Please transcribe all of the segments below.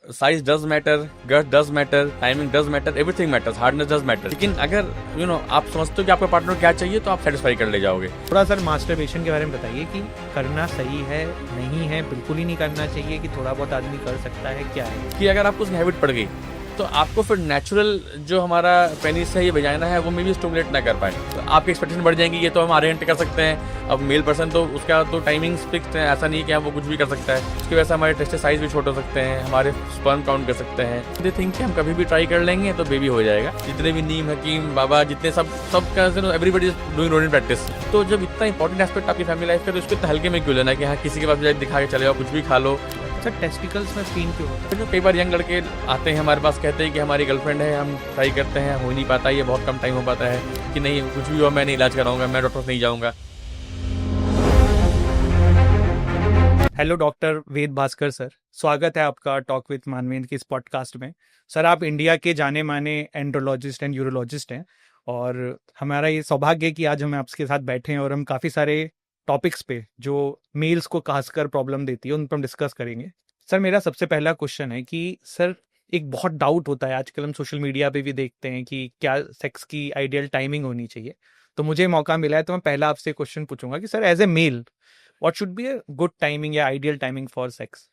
Size does matter, girth does matter, timing does matter, everything matters, hardness does matter. लेकिन अगर आप समझते हो कि आपके पार्टनर को क्या चाहिए तो आप सेटिस्फाई कर ले जाओगे। थोड़ा सर मास्टरबेशन के बारे में बताइए कि करना सही है, नहीं है, बिल्कुल ही नहीं करना चाहिए, कि थोड़ा बहुत आदमी कर सकता है, क्या है? कि अगर आपको उसकी हैबिट पड़ गई तो आपको फिर नेचुरल जो हमारा पेनिस है, ये वजाइना है, वो मे भी स्टिमुलेट ना कर पाए, तो आपकी एक्सपेक्टेशन बढ़ जाएंगी, ये तो हम आधे घंटे कर सकते हैं। अब मेल पर्सन तो उसका तो टाइमिंग फिक्स्ड है, ऐसा नहीं है कि वो कुछ भी कर सकता है। उसकी वजह से हमारे टेस्टिस साइज भी छोटे हो सकते हैं, हमारे स्पर्म काउंट कर सकते हैं। दे थिंक कि हम कभी भी ट्राई कर लेंगे तो बेबी हो जाएगा। जितने भी नीम हकीम बाबा जितने सबका everybody is doing routine practice. तो जब इतना इंपॉर्टेंट एस्पेक्ट आपकी फैमिली लाइफ का, तो इसको इतना हल्के में क्यों लेना कि हाँ किसी के पास दिखा के चले जाओ, कुछ भी खा लो। सर टेस्टिकल्स में पेन क्यों होता है? जो कई बार यंग लड़के आते हैं हमारे पास, कहते हैं कि हमारी गर्लफ्रेंड है, हम ट्राई करते हैं, हो नहीं पाता, ये बहुत कम टाइम हो पाता है, कि नहीं कुछ भी हो मैं नहीं इलाज कराऊंगा, मैं डॉक्टर से नहीं जाऊंगा। हेलो डॉक्टर वेद भास्कर सर, स्वागत है आपका टॉक विद मानवेंद्र के इस पॉडकास्ट में। सर आप इंडिया के जाने माने एंड्रोलॉजिस्ट एंड यूरोलॉजिस्ट हैं, और हमारा ये सौभाग्य है कि आज हम आपके साथ बैठे हैं और हम काफ़ी सारे टॉपिक्स पे जो मेल्स को खासकर प्रॉब्लम देती है उन पर हम डिस्कस करेंगे। सर मेरा सबसे पहला क्वेश्चन है कि सर एक बहुत डाउट होता है, आजकल हम सोशल मीडिया पे भी देखते हैं कि क्या सेक्स की आइडियल टाइमिंग होनी चाहिए। तो मुझे मौका मिला है तो मैं पहला आपसे क्वेश्चन पूछूंगा कि sir as a male what should be a good timing या आइडियल टाइमिंग फॉर सेक्स?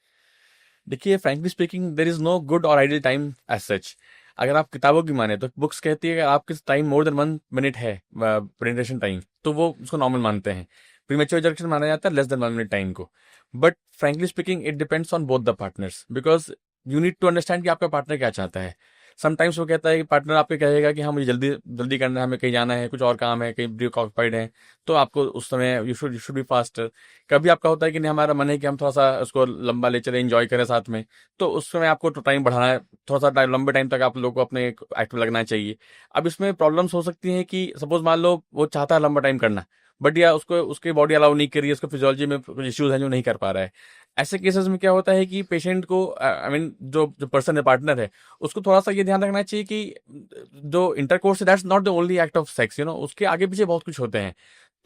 देखिए frankly speaking there is no good और आइडियल टाइम एज सच। अगर आप किताबों की माने तो बुक्स कहती है कि आपके टाइम मोर देन 1 मिनट है प्रेजेंटेशन टाइम, तो वो उसको नॉर्मल मानते हैं। प्रीमेच्योर इजैकुलेशन माना जाता है लेस देन 1 मिनट टाइम को। But frankly speaking it depends on both the partners, because you need to understand कि आपका पार्टनर क्या चाहता है। समटाइम्स वो कहता है कि पार्टनर आपके कहेगा कि हाँ मुझे जल्दी जल्दी करना है, हमें कहीं जाना है, कुछ और काम है, कहीं ब्रेक ऑक्युपाइड है, तो आपको उस समय यू शुड बी फास्टर। कभी आपका होता है कि नहीं हमारा मन है कि हम थोड़ा सा उसको लंबा ले चले, एंजॉय करें साथ में, तो उस समय आपको तो टाइम बढ़ाना है, थोड़ा सा टाइम लंबे टाइम तक आप लोग को अपने एक्ट में लगना चाहिए। अब इसमें प्रॉब्लम्स हो सकती हैं कि सपोज मान लो वो चाहता है लंबा टाइम करना, बट या उसको उसकी बॉडी अलाउ नहीं कर रही है, उसको फिजियोलॉजी में कुछ इश्यूज हैं जो नहीं कर पा रहा है। ऐसे केसेस में क्या होता है कि पेशेंट को आई मीन जो जो पर्सन है, पार्टनर है, उसको थोड़ा सा ये ध्यान रखना चाहिए कि जो इंटरकोर्स है that's not the only act of sex, उसके आगे पीछे बहुत कुछ होते हैं।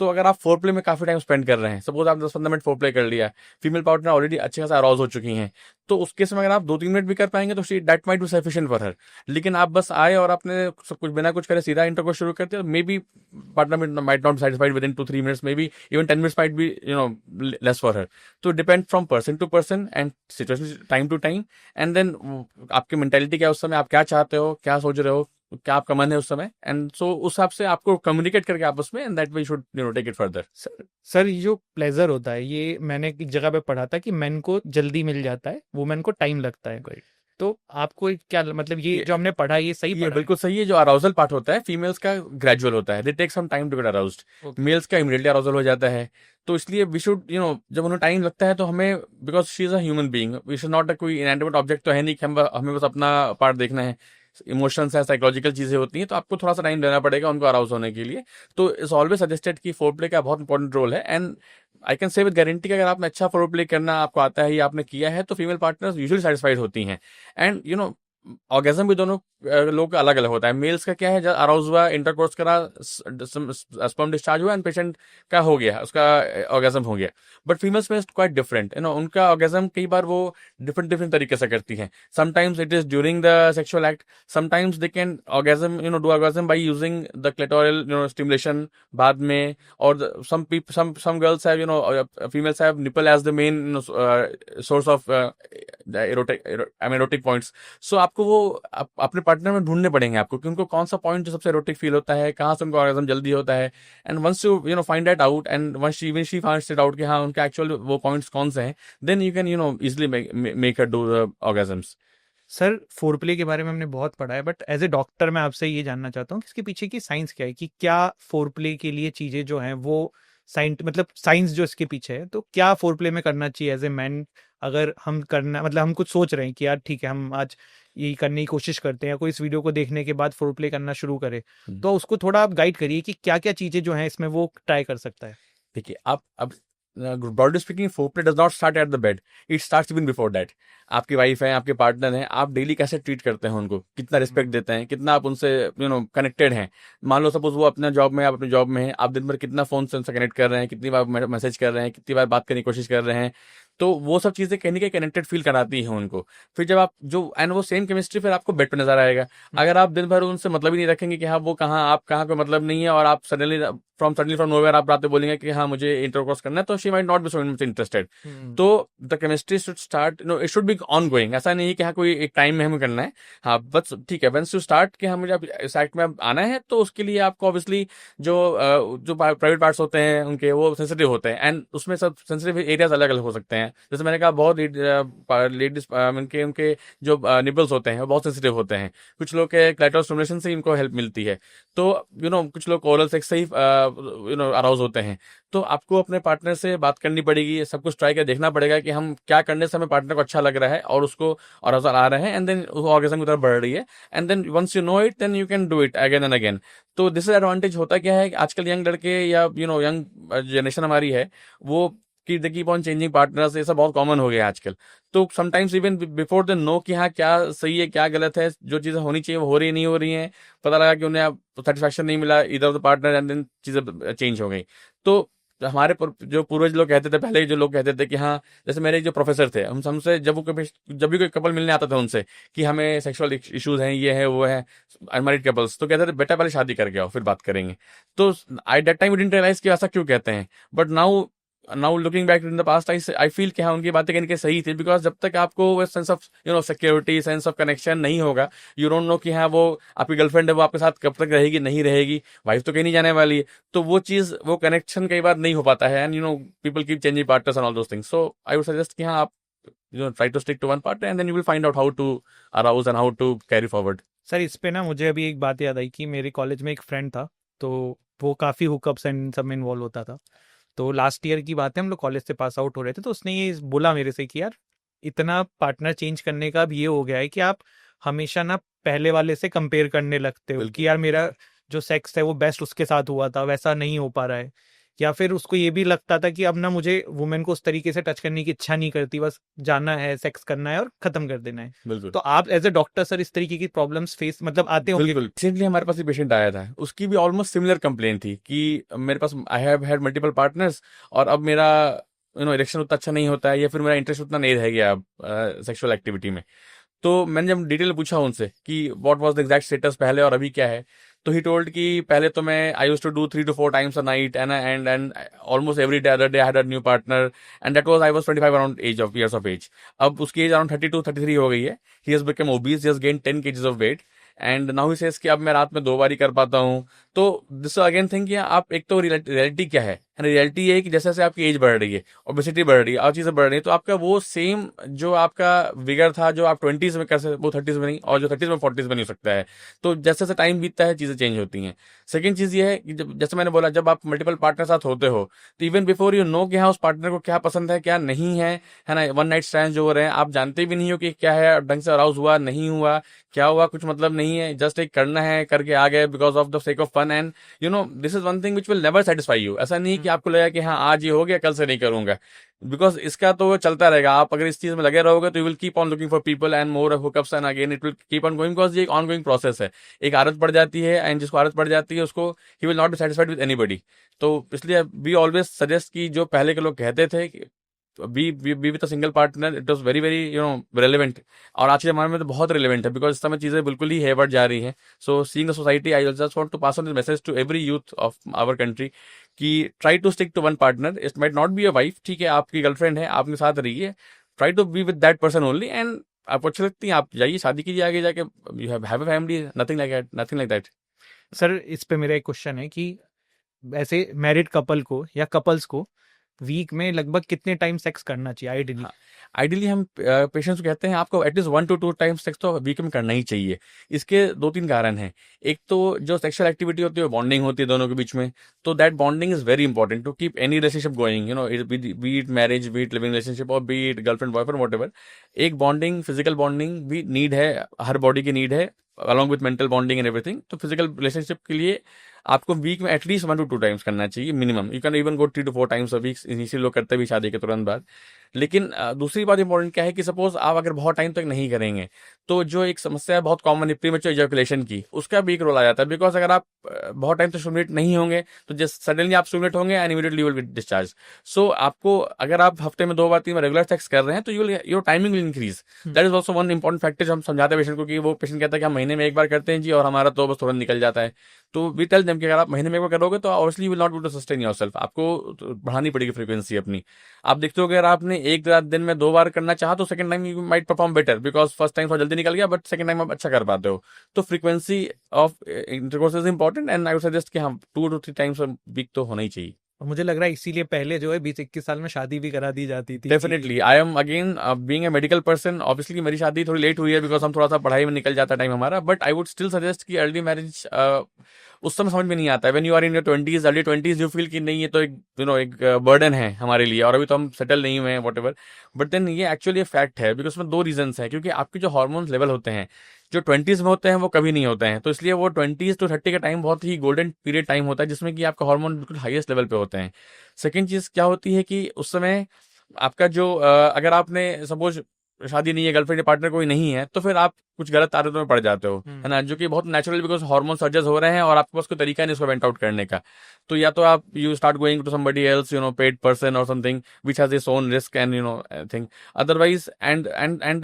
तो अगर आप फोर प्ले में काफी टाइम स्पेंड कर रहे हैं, सपोज आप 10-15 मिनट फोर प्ले कर लिया, फीमेल पार्टनर ऑलरेडी अच्छे खासा अराउज हो चुकी हैं, तो उसके समय अगर आप 2-3 मिनट भी कर पाएंगे तो that might be sufficient for her. लेकिन आप बस आए और आपने सब कुछ बिना कुछ करे सीधा इंटरकोर्स शुरू करते, maybe partner might not satisfied within 2-3 minutes, maybe even 10 minutes might be less for her. तो depend from person to person and situation time to time. And then आपकी मेंटेलिटी क्या है उस समय, आप क्या चाहते हो, क्या सोच रहे हो, क्या आपका मन है उस समय, एंड सो उस हिसाब से आपको कम्युनिकेट करके आपस में, and that way should take it further. Sir ये जो प्लेजर होता है, ये मैंने एक जगह पे पढ़ा था कि मेन को जल्दी मिल जाता है, वुमेन को टाइम लगता है। तो आपको क्या मतलब, ये जो हमने पढ़ा ये सही ये पढ़ा है? बिल्कुल सही है। जो अराउजल पार्ट होता है फीमेल्स का ग्रेजुअल होता है, they take some time to get aroused. Males का इमीडिएटली अराउजल हो जाता है। तो इसलिए वी शुड जब उन्हें टाइम लगता है तो हमें, because she is a human being, we should not कोई इनएनिमेट ऑब्जेक्ट तो है नहीं कि हमें बस अपना पार्ट देखना है। इमोशंस है, साइकोलॉजिकल चीजें होती हैं, तो आपको थोड़ा सा टाइम देना पड़ेगा उनको अराउज होने के लिए। तो इट्स ऑलवेज सजेस्टेड कि फोर प्ले का बहुत इंपॉर्टेंट रोल है। And I can say with guarantee कि अगर आपने अच्छा फोर प्ले करना आपको आता है या आपने किया है, तो फीमेल पार्टनर्स यूजुअली सेटिस्फाइड होती हैं। एंड ऑर्गेजम भी दोनों लोग का अलग अलग होता है। मेल्स का क्या है, जब अराउज हुआ, इंटरकोर्स करा, स्पर्म डिस्चार्ज हुआ एंड पेशेंट का हो गया, उसका ऑर्गेजम हो गया। बट फीमेल्स में क्वाइट डिफरेंट, उनका ऑर्गेजम कई बार वो डिफरेंट डिफरेंट तरीके से करती हैं। Sometimes it is during the sexual act, sometimes they can orgasm do orgasm by using the clitoral stimulation बाद में। और some girls have females have nipple as the main source of erotic points. So आपको वो अपने partner में ढूंढने पड़ेंगे आपको कि उनको कौन सा पॉइंट जो सबसे एरोटिक फील होता है, कहाँ से उनको ऑर्गेजम जल्दी होता है। And once you find that out, and once she finds it out कि हाँ उनके एक्चुअल वो पॉइंट्स कौन से हैं, then you can easily make her do orgasms. Sir foreplay के बारे में हमने बहुत पढ़ा है, बट एज ए डॉक्टर मैं आपसे ये जानना चाहता हूँ कि इसके पीछे की साइंस क्या है, कि क्या फोरप्ले के लिए चीजें जो हैं वो साइंस जो इसके पीछे है, तो क्या फोरप्ले में करना चाहिए एज ए मैन? अगर हम करना मतलब हम कुछ सोच रहे हैं कि यार ठीक है हम आज यही करने की कोशिश करते हैं, या कोई इस वीडियो को देखने के बाद फोरप्ले करना शुरू करे, तो उसको थोड़ा आप गाइड करिए कि क्या क्या चीजें जो हैं इसमें वो ट्राई कर सकता है। देखिए आप अब broadly speaking, foreplay does not start at the bed, it starts even before that. आपकी वाइफ है, आपके पार्टनर है, आप डेली कैसे ट्रीट करते हैं उनको, कितना रिस्पेक्ट देते हैं, कितना आप उनसे कनेक्टेड हैं। मान लो सपोज वो अपने जॉब में, आप अपने जॉब में हैं, आप दिन भर कितना फोन से उनसे कनेक्ट कर रहे हैं, कितनी बार मैसेज कर रहे हैं, कितनी बार बात करने की कोशिश कर रहे हैं। तो वो सब चीजें कहीं ना कहीं कनेक्टेड फील कराती हैं उनको। फिर जब आप जो एंड वो सेम केमिस्ट्री फिर आपको बेड पे नजर आएगा। अगर आप दिन भर उनसे मतलब ही नहीं रखेंगे कि हाँ वो कहाँ आप कहाँ कोई मतलब नहीं है, और आप सडनली फ्रॉम नोवेयर आप रात में बोलेंगे कि हाँ मुझे इंटरकोर्स करना है, तो she might not be so much interested. तो the chemistry should start, it should be ongoing. ऐसा नहीं है कि हाँ कोई एक टाइम में हमें करना है। हाँ बस ठीक है, वंस यू स्टार्ट कि हाँ मुझे इस एक्ट में अब आना है, तो उसके लिए आपको ऑब्वियसली जो प्राइवेट पार्ट्स होते हैं उनके वो सेंसिटिव होते हैं, एंड उसमें सब सेंसिटिव एरियाज अलग अलग हो सकते हैं। जैसे मैंने कहा बहुत लेडीज उनके उनके जो निबल्स होते हैं वो बहुत सेंसिटिव होते हैं। कुछ लोग के क्लाइटोरल स्टिमुलेशन से इनको हेल्प मिलती है। तो कुछ लोग ओरल सेक्स से ही अराउज होते हैं। तो आपको अपने पार्टनर से बात करनी पड़ेगी, सब कुछ ट्राई कर देखना पड़ेगा कि हम क्या करने से हमें पार्टनर को अच्छा लग रहा है और उसको अराउजल आ रहे हैं, एंड देन उस ऑर्गेजम की तरफ बढ़ रही है, and then once you know it then you can do it again and again. तो दिस इज एडवांटेज होता क्या है कि आजकल यंग लड़के या यंग जनरेशन हमारी है वो कि they keep on changing partners, ये सब बहुत कॉमन हो गया है आजकल। तो sometimes even before they know कि हाँ क्या सही है क्या गलत है, जो चीजें होनी चाहिए वो हो रही नहीं हो रही हैं, पता लगा कि उन्हें अब सेटिस्फैक्शन नहीं मिला either of the partner, and then चीजें चेंज हो गई। तो हमारे जो पूर्वज लोग कहते थे, पहले जो लोग कहते थे कि हाँ, जैसे मेरे जो प्रोफेसर थे, हम हमसे जब भी कोई कपल मिलने आता था उनसे कि हमें सेक्सुअल इश्यूज हैं, ये है वो है, अनमैरिड कपल्स, तो कहते थे बेटा पहले शादी करके आओ फिर बात करेंगे। तो आई दैट टाइम डिडंट रियलाइज कि ऐसा क्यों कहते हैं, but now now looking back in the past I feel कि हाँ उनकी बातें कहीं ना कहीं सही थी, बिकॉज जब तक आपको वो sense of security, sense of connection नहीं होगा, यू डोंट नो कि हाँ वो आपकी गर्लफ्रेंड है, वो आपके साथ कब तक रहेगी नहीं रहेगी, वाइफ तो कहीं नहीं जाने वाली है, तो वो चीज वो कनेक्शन कई बार नहीं हो पाता है, and people keep changing partners and all those things. So I would suggest कि हाँ आप try to stick to one partner, and then you will find out how to arouse and how to carry forward. Sir इस पे ना मुझे अभी एक बात याद आई कि मेरे कॉलेज में एक फ्रेंड था, तो वो काफ़ी हुकअप्स एंड सब में इन्वॉल्व होता था। तो लास्ट ईयर की बात है, हम लोग कॉलेज से पास आउट हो रहे थे, तो उसने ये बोला मेरे से कि यार इतना पार्टनर चेंज करने का अब ये हो गया है कि आप हमेशा ना पहले वाले से कंपेयर करने लगते हो बिल्कुल कि यार मेरा जो सेक्स है वो बेस्ट उसके साथ हुआ था, वैसा नहीं हो पा रहा है। या फिर उसको ये भी लगता था कि अब ना मुझे वुमेन को उस तरीके से टच करने की इच्छा नहीं करती, बस जाना है, सेक्स करना है और खत्म कर देना है। बिल्कुल तो आप एज ए डॉक्टर सर इस तरीके की प्रॉब्लम्स फेस मतलब आते होंगे? बिल्कुल। रिसेंटली हमारे पास एक पेशेंट आया था, उसकी भी ऑलमोस्ट सिमिलर कंप्लेन थी कि मेरे पास I have had multiple partners, और अब मेरा इरेक्शन उतना अच्छा नहीं होता है, या फिर मेरा इंटरेस्ट उतना नहीं रह गया अब सेक्सुअल एक्टिविटी में। तो मैंने जब डिटेल पूछा उनसे कि what was the exact status पहले और अभी क्या है, तो ही टोल्ड कि पहले तो मैं I used to do 3 to 4 times a night, and almost every day other day I had a new partner, and that was I was 25 around age of years of age. अब उसकी age around 32-33 हो गई है। He has become obese, he has gain 10 kgs of weight, and now he says कि अब मैं रात में 2 बार ही कर पाता हूँ। तो दिस अगेन थिंक कि आप एक तो रियलिटी क्या है, रियलिटी ये है कि जैसे जैसे आपकी एज बढ़ रही है, ओबेसिटी बढ़ रही है और चीजें बढ़ रही है, तो आपका वो सेम जो आपका विगर था जो आप 20s में कर सकते वो 30s में नहीं, और जो 30s में 40s में नहीं हो सकता है। तो जैसे जैसे टाइम बीतता है चीजें चेंज होती हैं। सेकंड चीज ये है कि जैसे मैंने बोला, जब आप मल्टीपल पार्टनर साथ होते हो, तो इवन बिफोर यू नो कि हाँ उस पार्टनर को क्या पसंद है क्या नहीं है ना, वन नाइट स्टैंड जो हो रहे हैं आप जानते भी नहीं हो कि क्या है, ढंग से अराउज हुआ नहीं हुआ, क्या हुआ कुछ मतलब नहीं है, जस्ट एक करना है करके आ गए because of the sake of fun, and this is one thing which will never satisfy you. ऐसा नहीं कि आपको लगेगा कि हाँ आज ये हो गया कल से नहीं करूंगा, बिकॉज इसका तो चलता रहेगा। आप अगर इस चीज में लगे रहोगे तो you will keep on looking for people and more hookups, and again it will keep on going, because ये एक ऑन गोइंग प्रोसेस है। एक आदत पड़ जाती है, एंड जिसको आदत पड़ जाती है उसको he will not be satisfied with anybody. तो इसलिए वी ऑलवेज सजेस्ट कि जो पहले के लोग कहते थे कि be with a single partner, it was very very relevant, और आज के जमाने में तो बहुत रिलेवेंट है, बिकॉज इस समय चीजें बिल्कुल ही हेवर्ड जा रही हैं। So seeing the society, I just want to pass on this message to every youth of our country कि try to stick to one partner. It might not be a wife, ठीक है, आपकी girlfriend है, आपके साथ रही है, try to be with that person only, and आपको अच्छी लगती है आप जाइए शादी कीजिए, आगे जाके you have a family, nothing like that. Sir इस पे मेरा एक क्वेश्चन है कि ऐसे मैरिड कपल को या कपल्स को वीक में लगभग कितने टाइम सेक्स करना चाहिए आइडियली? हाँ, आइडियली हम पेशेंट्स को कहते हैं आपको एटलीस्ट 1 to 2 टाइम्स सेक्स तो वीक में करना ही चाहिए। इसके 2-3 कारण हैं। एक तो जो सेक्सुअल एक्टिविटी होती है, बॉन्डिंग होती है दोनों के बीच में, तो that bonding is very important to keep any relationship going, be it marriage, be it living relationship, और be it girlfriend boyfriend whatever. एक बॉन्डिंग, फिजिकल बॉन्डिंग भी नीड है, हर बॉडी की नीड है, along with mental bonding and everything. तो physical relationship के लिए आपको वीक में एटलीस्ट 1 to 2 टाइम्स करना चाहिए minimum. You can even go 3 to 4 times a week, initial लोग करते भी शादी के तुरंत बाद। लेकिन दूसरी बात इंपॉर्टेंट क्या है कि सपोज आप अगर बहुत टाइम तक नहीं करेंगे तो जो एक समस्या है बहुत कॉमन है प्रीमेच्योर इजैकुलेशन की, उसका भी एक रोल आ जाता है। बिकॉज अगर आप बहुत टाइम तक स्टिमुलेट नहीं होंगे तो जस्ट सडनली आप स्टिमुलेट होंगे and immediately you will get discharge. So आपको अगर आप हफ्ते में 2 बार 3 बार रेगुलर सेक्स कर रहे हैं तो your timing will increase. That is also one important factor जो हम समझाते हैं पेशेंट को, कि वो पेशेंट कहता है कि हम महीने में एक बार करते हैं जी और हमारा तो बस तुरंत निकल जाता है। तो वी टेल देम कि अगर आप महीने में एक बार करोगे तो obviously will not be to sustain yourself, आपको तो बढ़ानी पड़ेगी फ्रीक्वेंसी अपनी। आप देखते हो कि अगर आपने एक रात दिन में 2 बार करना चाहा तो second time you might perform better, because first time थोड़ा जल्दी निकल गया बट सेकंड टाइम आप अच्छा कर पाते हो। तो frequency of intercourse is important and I would suggest कि हम 2 to 3 टाइम्स वीक तो होना ही चाहिए। और मुझे लग रहा है इसीलिए पहले जो है 20-21 साल में शादी भी करा दी जाती थी। Definitely I am again being a medical person, obviously मेरी शादी थोड़ी लेट हुई है बिकॉज हम थोड़ा सा पढ़ाई में निकल जाता टाइम हमारा, but I would still suggest कि अर्ली मैरिज उस समय समझ में नहीं आता है। When you are in your 20s early 20s you feel कि नहीं ये तो एक एक बर्डन है हमारे लिए और अभी तो हम सेटल नहीं हुए हैं वॉट। बट देन ये एक्चुअली फैक्ट है बिकॉज उसमें 2 रीजंस हैं, क्योंकि आपके जो हार्मोन्स लेवल होते हैं जो 20s में होते हैं वो कभी नहीं होते हैं। तो इसलिए वो 20s to 30 का टाइम बहुत ही गोल्डन पीरियड टाइम होता है जिसमें कि आपका हार्मोन बिल्कुल हाईएस्ट लेवल पे होते हैं। सेकेंड चीज क्या होती है कि उस समय आपका जो अगर आपने सपोज शादी नहीं है, गर्लफ्रेंड या पार्टनर कोई नहीं है, तो फिर आप कुछ गलत आदतों में पड़ जाते हो, है ना, जो कि बहुत नेचुरल बिकॉज हार्मोन सर्जेस हो रहे हैं और आपके पास कोई तरीका नहीं इसको वेंट आउट करने का। तो या तो आप you start going to somebody else paid person और something which has its own risk and thing otherwise. And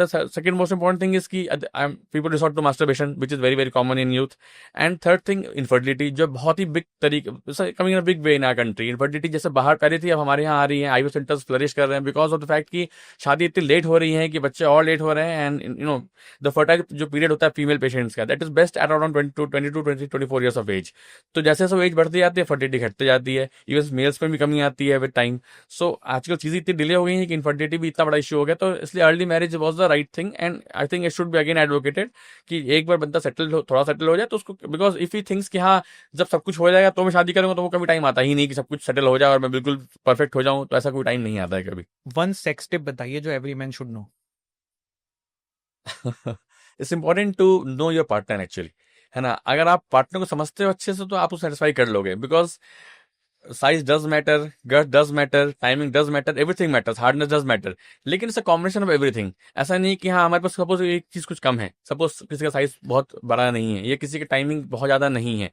the second most important thing is की people resort to masturbation which is very very common in youth. And third thing infertility, जो बहुत ही big तरीके coming in big way in our country. Infertility जैसे बाहर पहले थी अब हमारे यहाँ आ रही है, आईवीएफ सेंटर्स फ्लरिश कर रहे हैं बिकॉज ऑफ द फैक्ट कि शादी इतनी लेट हो रही है कि बच्चे और लेट हो रहे हैं। एंड द फर्टाइल जो पीरियड होता है फीमेल पेशेंट्स का that is best at around 22 24 years of age. तो जैसे जैसे एज बढ़ती जाती है फर्टिलिटी घटती जाती है, इवन मेल्स में भी कमी आती है विद टाइम। सो आजकल चीजें इतनी डिले हो गई हैं कि इनफर्टिलिटी भी इतना बड़ा इशू हो गया, तो इसलिए early marriage was the right thing and I think it should be again advocated कि एक बार बंदा थोड़ा सेटल हो जाए तो उसको, बिकॉज इफ ही थिंक्स कि हाँ जब सब कुछ हो जाएगा तो मैं शादी करूंगा, तो वो कभी टाइम आता ही नहीं कि सब कुछ सेटल हो जाए और मैं बिल्कुल परफेक्ट हो जाऊं, तो ऐसा कोई टाइम नहीं आता है कभी। वन सेक्स टिप बताइए जो every man should know. It's important to know your partner actually, है ना। अगर आप पार्टनर को समझते हो अच्छे से तो आप उसको सेटिस्फाई कर लोगे, because size does matter, gut does matter, timing does matter, everything matters, hardness does matter. लेकिन it's a combination of everything. ऐसा नहीं कि हाँ हमारे पास सपोज एक चीज कुछ कम है, सपोज किसी का साइज बहुत बड़ा नहीं है या किसी की टाइमिंग बहुत ज्यादा नहीं है,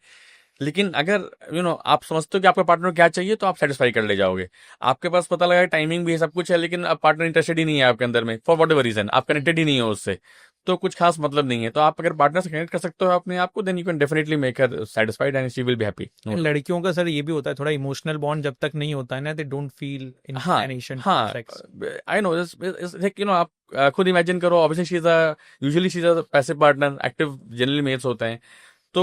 लेकिन अगर आप समझते हो कि आपका पार्टनर क्या चाहिए तो आप सेटिस्फाई कर ले जाओगे। आपके पास पता लगा टाइमिंग भी है सब कुछ है लेकिन अब पार्टनर इंटरेस्टेड ही नहीं है आपके अंदर में, फॉर वॉट एवर रीजन आप कनेक्टेड ही नहीं हो उससे, तो कुछ खास मतलब नहीं है। तो आप अगर पार्टनर से कनेक्ट कर सकते हो अपने आप को, then you can definitely make her satisfied and she will be happy. लड़कियों का सर ये भी होता है थोड़ा इमोशनल बॉन्ड जब तक नहीं होता है ना, दे डोंट फील हाँ इंक्लिनेशन हाँ, सेक्स। आई नो आप खुद इमेजिन करो, obviously she is a usually she is a passive partner, active generally males होते हैं। तो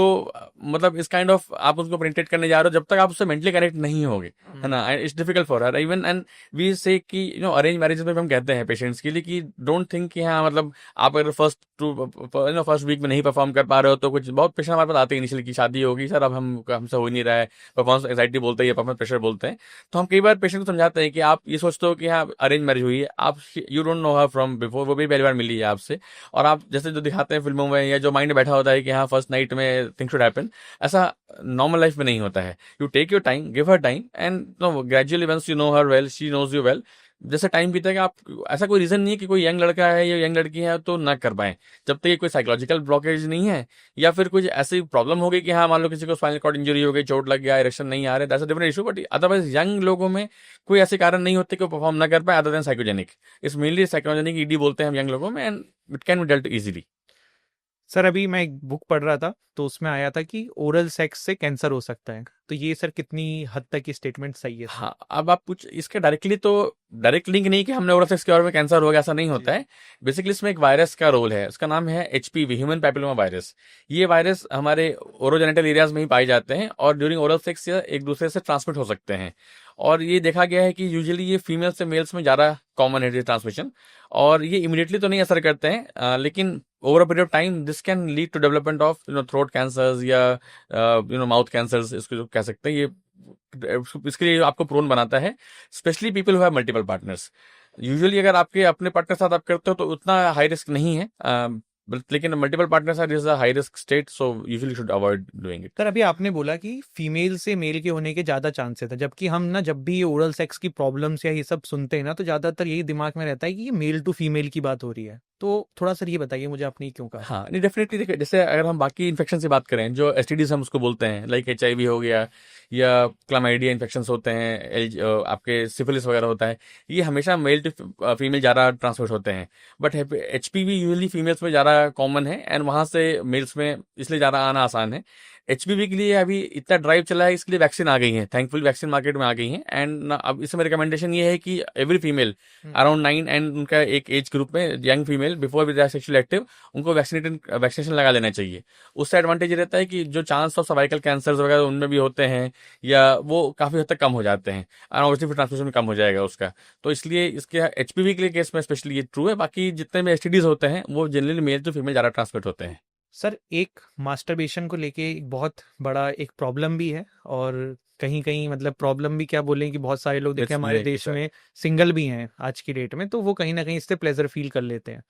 मतलब इस काइंड ऑफ आप उसको पेनिट्रेट करने जा रहे हो जब तक आप उससे मेंटली कनेक्ट नहीं होगे, है ना। It's difficult for her even. And we say कि अरेंज मैरिज में हम कहते हैं पेशेंट्स के लिए कि डोंट थिंक कि हाँ मतलब आप अगर फर्स्ट वीक में नहीं परफॉर्म कर पा रहे हो तो कुछ बहुत पेशेंट हमारे पास आते हैं इनिशियली की शादी होगी सर अब हमसे हो ही नहीं रहा है, परफॉर्मेंस एंग्जाइटी बोलते हैं, परफॉर्मेंस प्रेशर बोलते हैं। तो हम कई बार पेशेंट को समझाते हैं कि आप ये सोचते हो कि हाँ अरेंज मैरिज हुई है, आप you don't know her from before, वो भी पहली बार मिली है आपसे, और आप जैसे जो दिखाते हैं फिल्मों में या जो माइंड में बैठा होता है कि हाँ फर्स्ट नाइट में थिंग्स शुड हैपन, ऐसा नॉर्मल लाइफ में नहीं होता है। You take your time, give her time and gradually once you know her well, she knows you well, जैसे टाइम बीतेगा आप, ऐसा कोई रीजन नहीं है कि कोई यंग लड़का है या यंग लड़की है तो ना कर पाए, जब तक ये कोई साइकोलॉजिकल ब्लॉकेज नहीं है या फिर कुछ ऐसी प्रॉब्लम हो गई कि हाँ मान लो किसी को स्पाइनल कॉर्ड इंजरी हो गई, चोट लग गया, इरेक्शन नहीं आ रहे, that's a different issue. But otherwise young लोगों में कोई ऐसे कारण नहीं होते कि वो परफॉर्म ना कर पाए other than psychogenic. It's mainly psychogenic ED बोलते हैं हम यंग लोगों में, and it can be dealt easily. Sir अभी मैं एक बुक पढ़ रहा था तो उसमें आया था कि ओरल सेक्स से कैंसर हो सकता है, तो ये सर कितनी हद तक ये स्टेटमेंट सही है सर? हाँ, अब आप कुछ इसके डायरेक्टली तो डायरेक्ट लिंक नहीं कि हमने ओरल सेक्स के बारे में कैंसर हो गया, ऐसा नहीं होता है। बेसिकली इसमें एक वायरस का रोल है, उसका नाम है एचपीवी, ह्यूमन पैपिलोमा वायरस। ये वायरस हमारे ओरोजेनिटल एरियाज में ही पाए जाते हैं और ड्यूरिंग ओरल सेक्स एक दूसरे से ट्रांसमिट हो सकते हैं। और ये देखा गया है कि यूजुअली ये फीमेल से मेल्स में ज्यादा कॉमन है ट्रांसमिशन, और ये इमीडिएटली तो नहीं असर करते हैं लेकिन over a period of time this can lead to development of throat cancers या माउथ कैंसर्स, इसको जो कह सकते हैं। ये इसके लिए आपको प्रोन बनाता है, specially people who have multiple partners. Usually अगर आपके अपने पार्टनर साथ आप करते हो तो उतना हाई रिस्क नहीं है, लेकिन multiple partners are is a high risk state, so usually should avoid doing it. Sir अभी आपने बोला कि फीमेल से मेल के होने के ज्यादा चांसेस है, जबकि हम ना जब भी ओरल सेक्स की प्रॉब्लम्स या ये सब सुनते हैं ना, तो ज्यादातर यही दिमाग में रहता है कि ये मेल टू फीमेल की बात हो रही है। तो थोड़ा सर ये बताइए मुझे, आपने क्यों कहा? हाँ, नहीं डेफिनेटली देखिए, जैसे अगर हम बाकी इन्फेक्शन की बात करें, जो एसटीडीज हम उसको बोलते हैं, लाइक HIV हो गया या क्लामाइडिया इन्फेक्शन होते हैं, आपके सिफिलिस वगैरह होता है, ये हमेशा मेल टू फीमेल ज़्यादा ट्रांसमिट होते हैं। बट HPV यूजली फीमेल्स में ज़्यादा कॉमन है, एंड वहाँ से मेल्स में इसलिए ज़्यादा आना आसान है। HPV के लिए अभी इतना ड्राइव चला है, इसके लिए वैक्सीन आ गई है, थैंकफुल वैक्सीन मार्केट में आ गई है। एंड अब इसमें रिकमेंडेशन ये है कि एवरी फीमेल अराउंड 9 एंड उनका एक एज ग्रुप में, young female before with sexual active, उनको वैक्सीनेशन लगा लेना चाहिए। उससे एडवांटेज ये रहता है कि जो चांस ऑफ सर्वाइकल कैंसर वगैरह उनमें भी होते हैं, या वो काफ़ी हद तक कम हो जाते हैं, और ऑब्वियसली फिर ट्रांसमिशन कम हो जाएगा उसका। तो इसलिए इसके HPV के लिए केस में स्पेशली ये ट्रू है। बाकी जितने भी STDs होते हैं वो जनरली मेल टू फीमेल ज़्यादा ट्रांसमिट होते हैं। सर एक मास्टरबेशन को लेके एक बहुत बड़ा एक प्रॉब्लम भी है, और कहीं कहीं मतलब प्रॉब्लम भी क्या बोलें कि बहुत सारे लोग देखे Let's हमारे make देश it- में सिंगल भी हैं आज की डेट में, तो वो कहीं ना कहीं इससे प्लेजर फील कर लेते हैं।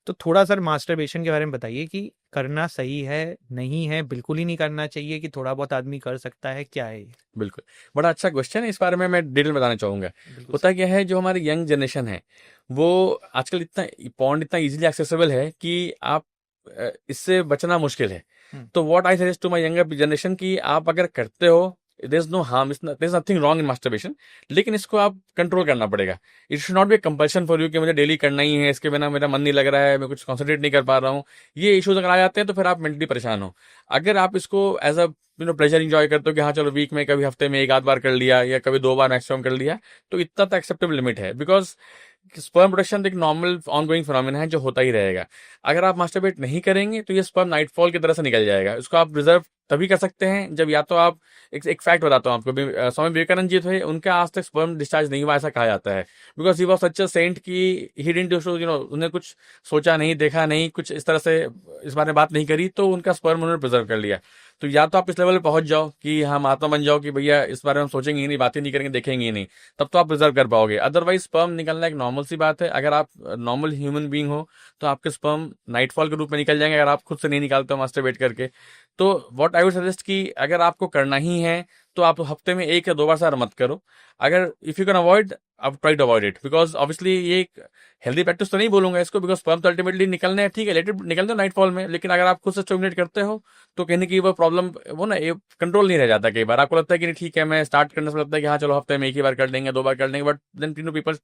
तो थोड़ा सर मास्टरबेशन के बारे में बताइए कि करना सही है, नहीं है, बिल्कुल ही नहीं करना चाहिए, कि थोड़ा बहुत आदमी कर सकता है, क्या है ये? बिल्कुल, बड़ा अच्छा क्वेश्चन है, इस बारे में मैं डिटेल बताना चाहूँगा। बिल्कुल होता क्या है, जो हमारी यंग जनरेशन है, वो आजकल इतना पॉन्ड इतना इजीली एक्सेसिबल है कि आप इससे बचना मुश्किल है। हम्म, तो what I suggest to my younger generation, कि आप अगर करते हो, there is no harm, there is nothing wrong in masturbation, लेकिन इसको आप कंट्रोल करना पड़ेगा। It should not be compulsion for you कि मुझे डेली करना ही है, इसके बिना मेरा मन नहीं लग रहा है, मैं कुछ कॉन्सेंट्रेट नहीं कर पा रहा हूँ। ये इश्यूज अगर आ जाते हैं तो फिर आप मेंटली परेशान हो। अगर आप इसको एज अ प्लेजर इंजॉय करते हो कि हाँ चलो वीक में कभी हफ्ते में एक आध बार कर लिया, या कभी 2 बार मैक्सिमम कर लिया, तो इतना तो एक्सेप्टेबल लिमिट है। बिकॉज स्पर्म प्रोडक्शन एक नॉर्मल ऑनगोइंग फिनोमेना है जो होता ही रहेगा। अगर आप मास्टरबेट नहीं करेंगे तो ये स्पर्म नाइटफॉल की तरह से निकल जाएगा। इसको आप रिजर्व तभी कर सकते हैं जब, या तो आप एक फैक्ट बताता हूँ आपको, स्वामी विवेकानंद जी थे, उनका आज तक स्पर्म डिस्चार्ज नहीं हुआ ऐसा कहा जाता है। Because he was such a saint की ही डिडंट शो, उन्हें कुछ सोचा नहीं, देखा नहीं, कुछ इस तरह से इस बारे में बात नहीं करी, तो उनका स्पर्म उन्होंने प्रिजर्व कर लिया। तो या तो आप इस लेवल पे पहुंच जाओ कि हाँ महात्मा बन जाओ कि भैया इस बारे में हम सोचेंगे ही नहीं, बातें नहीं करेंगे, देखेंगे ही नहीं, तब तो आप प्रिजर्व कर पाओगे। अदरवाइज स्पर्म निकलना एक नॉर्मल सी बात है। अगर आप नॉर्मल ह्यूमन बीइंग हो तो आपके स्पर्म नाइटफॉल के रूप में निकल जाएंगे, अगर आप खुद से नहीं निकालते हो मास्टरबेट करके। तो व्हाट आई वुड सजेस्ट कि अगर आपको करना ही है तो आप हफ्ते में 1 या 2 बार से मत करो। अगर इफ यू कैन अवॉइड, आप try to avoid it, because obviously ये एक हेल्दी प्रैक्टिस तो नहीं बोलूंगा इसको, बिकॉज स्पर्म तो अल्टीमेटली निकलने हैं, ठीक है, लेट इट निकलते हो नाइटफॉल में, लेकिन अगर आप खुद से स्टिमुलेट करते हो तो कहीं ना कहीं वो प्रॉब्लम, वो ना ये कंट्रोल नहीं रह जाता। कई बार आपको लगता है कि नहीं ठीक है, मैं स्टार्ट करने से लगता है कि हाँ चलो हफ्ते में 1 ही बार कर लेंगे, 2 बार कर लेंगे, but then people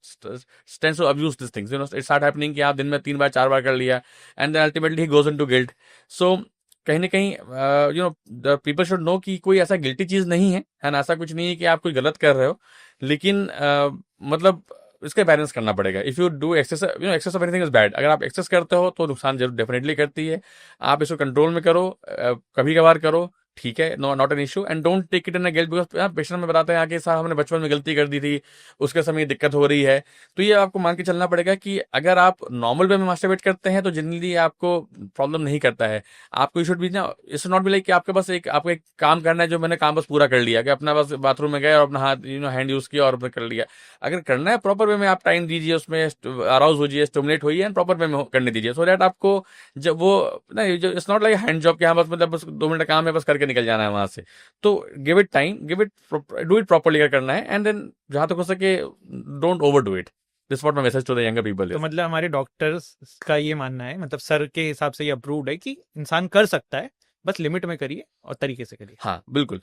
tends to abuse this things, it start happening कि आप दिन में 3 बार 4 बार कर लिया, एंड देन अल्टीमेटली ही गोज इनटू गिल्ट। सो कहीं ना कहीं द पीपल शुड नो कि कोई ऐसा गिल्टी चीज नहीं है ना, ऐसा कुछ नहीं है कि आप कुछ गलत कर रहे हो, लेकिन मतलब इसका बैलेंस करना पड़ेगा। If you do excess, excess of anything is bad. अगर आप एक्सेस करते हो तो नुकसान जरूर डेफिनेटली करती है। आप इसको कंट्रोल में करो, कभी कभार करो, ठीक है, no not an issue, and don't take it in a guilt, because patient में बताते हैं कि साहब हमने बचपन में गलती कर दी थी, उसके समय दिक्कत हो रही है। तो ये आपको मान के चलना पड़ेगा कि अगर आप नॉर्मल वे में मास्टरबेट करते हैं तो जनरली आपको प्रॉब्लम नहीं करता है। आपको यू शुड भी ना, इट्स नॉट बी लाइक कि आपके पास आपको एक काम करना है जो मैंने काम बस पूरा कर लिया, कि अपना बस बाथरूम में गए और अपना हाथ हैंड यूज किया और अपने कर लिया। अगर करना है प्रॉपर वे में, आप टाइम दीजिए, उसमें अराउज होइए, स्टिमुलेट होइए, एंड प्रॉपर वे में करने दीजिए, सो दैट आपको जब वो ना, it's not like hand job कि हाँ बस मतलब बस 2 मिनट का काम है, बस करके निकल जाना है वहां से। तो give it time, give it, do it properly अगर करना है, एंड देन जहां तक हो सके don't overdo it. This what my message to the younger people तो इज। मतलब हमारे डॉक्टर्स का ये मानना है, मतलब सर के हिसाब से ये अप्रूव्ड है कि इंसान कर सकता है, बस लिमिट में करिए और तरीके से करिए। हाँ बिल्कुल।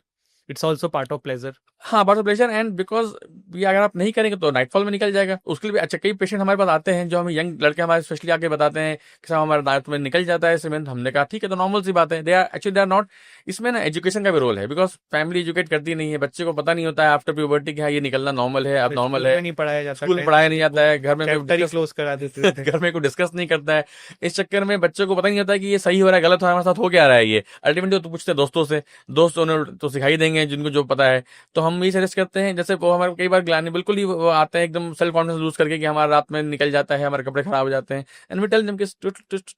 It's also part of pleasure. हाँ, बात प्रेशर, एंड बिकॉज ये अगर आप नहीं करेंगे तो नाइटफॉल में निकल जाएगा। उसके लिए भी अच्छा, कई पेशेंट हमारे पास आते हैं जो हमें, यंग लड़के हमारे स्पेशली आके बताते हैं कि साहब हमारे नाइट में निकल जाता है सीमेंट। हमने कहा ठीक है, तो नॉर्मल सी बात है। They are actually they are not, इसमें ना एजुकेशन का भी रोल है, बिकॉज फैमिली एजुकेट करती नहीं है, बच्चे को पता नहीं होता है आफ्टर प्यूबर्टी कि हाँ ये निकलना नॉर्मल है, अब नॉर्मल है, नहीं पढ़ाया जाता, स्कूल में पढ़ाया नहीं जाता है, घर में चैप्टर ही क्लोज करा देते थे। घर में कोई डिस्कस नहीं करता है। इस चक्कर में बच्चों को पता नहीं होता है कि ये सही हो रहा है, गलत हो रहा है, हमारे साथ हो क्या रहा है। ये अल्टीमेटली तो पूछते हैं दोस्तों से, दोस्त उन्हें तो सिखाई देंगे जिनको जो पता है। तो हम ये सजेस्ट करते हैं, जैसे वो हमारे कई बार ग्लानी बिल्कुल ही वो आते हैं एकदम सेल्फ कॉन्फिडेंस लूज करके कि हमारा रात में निकल जाता है, हमारे कपड़े खराब हो जाते हैं, एंड वी टेल देम कि